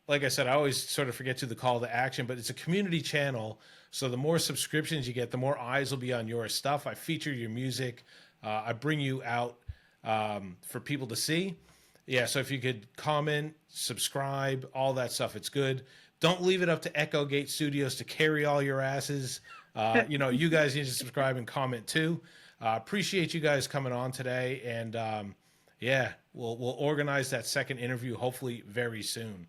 Like I said, I always sort of forget to the call to action, but it's a community channel, so the more subscriptions you get, the more eyes will be on your stuff. I feature your music. I bring you out for people to see. Yeah, so if you could comment, subscribe, all that stuff, it's good. Don't leave it up to Echo Gate Studios to carry all your asses. You guys need to subscribe and comment too. Appreciate you guys coming on today, and yeah, we'll organize that second interview hopefully very soon.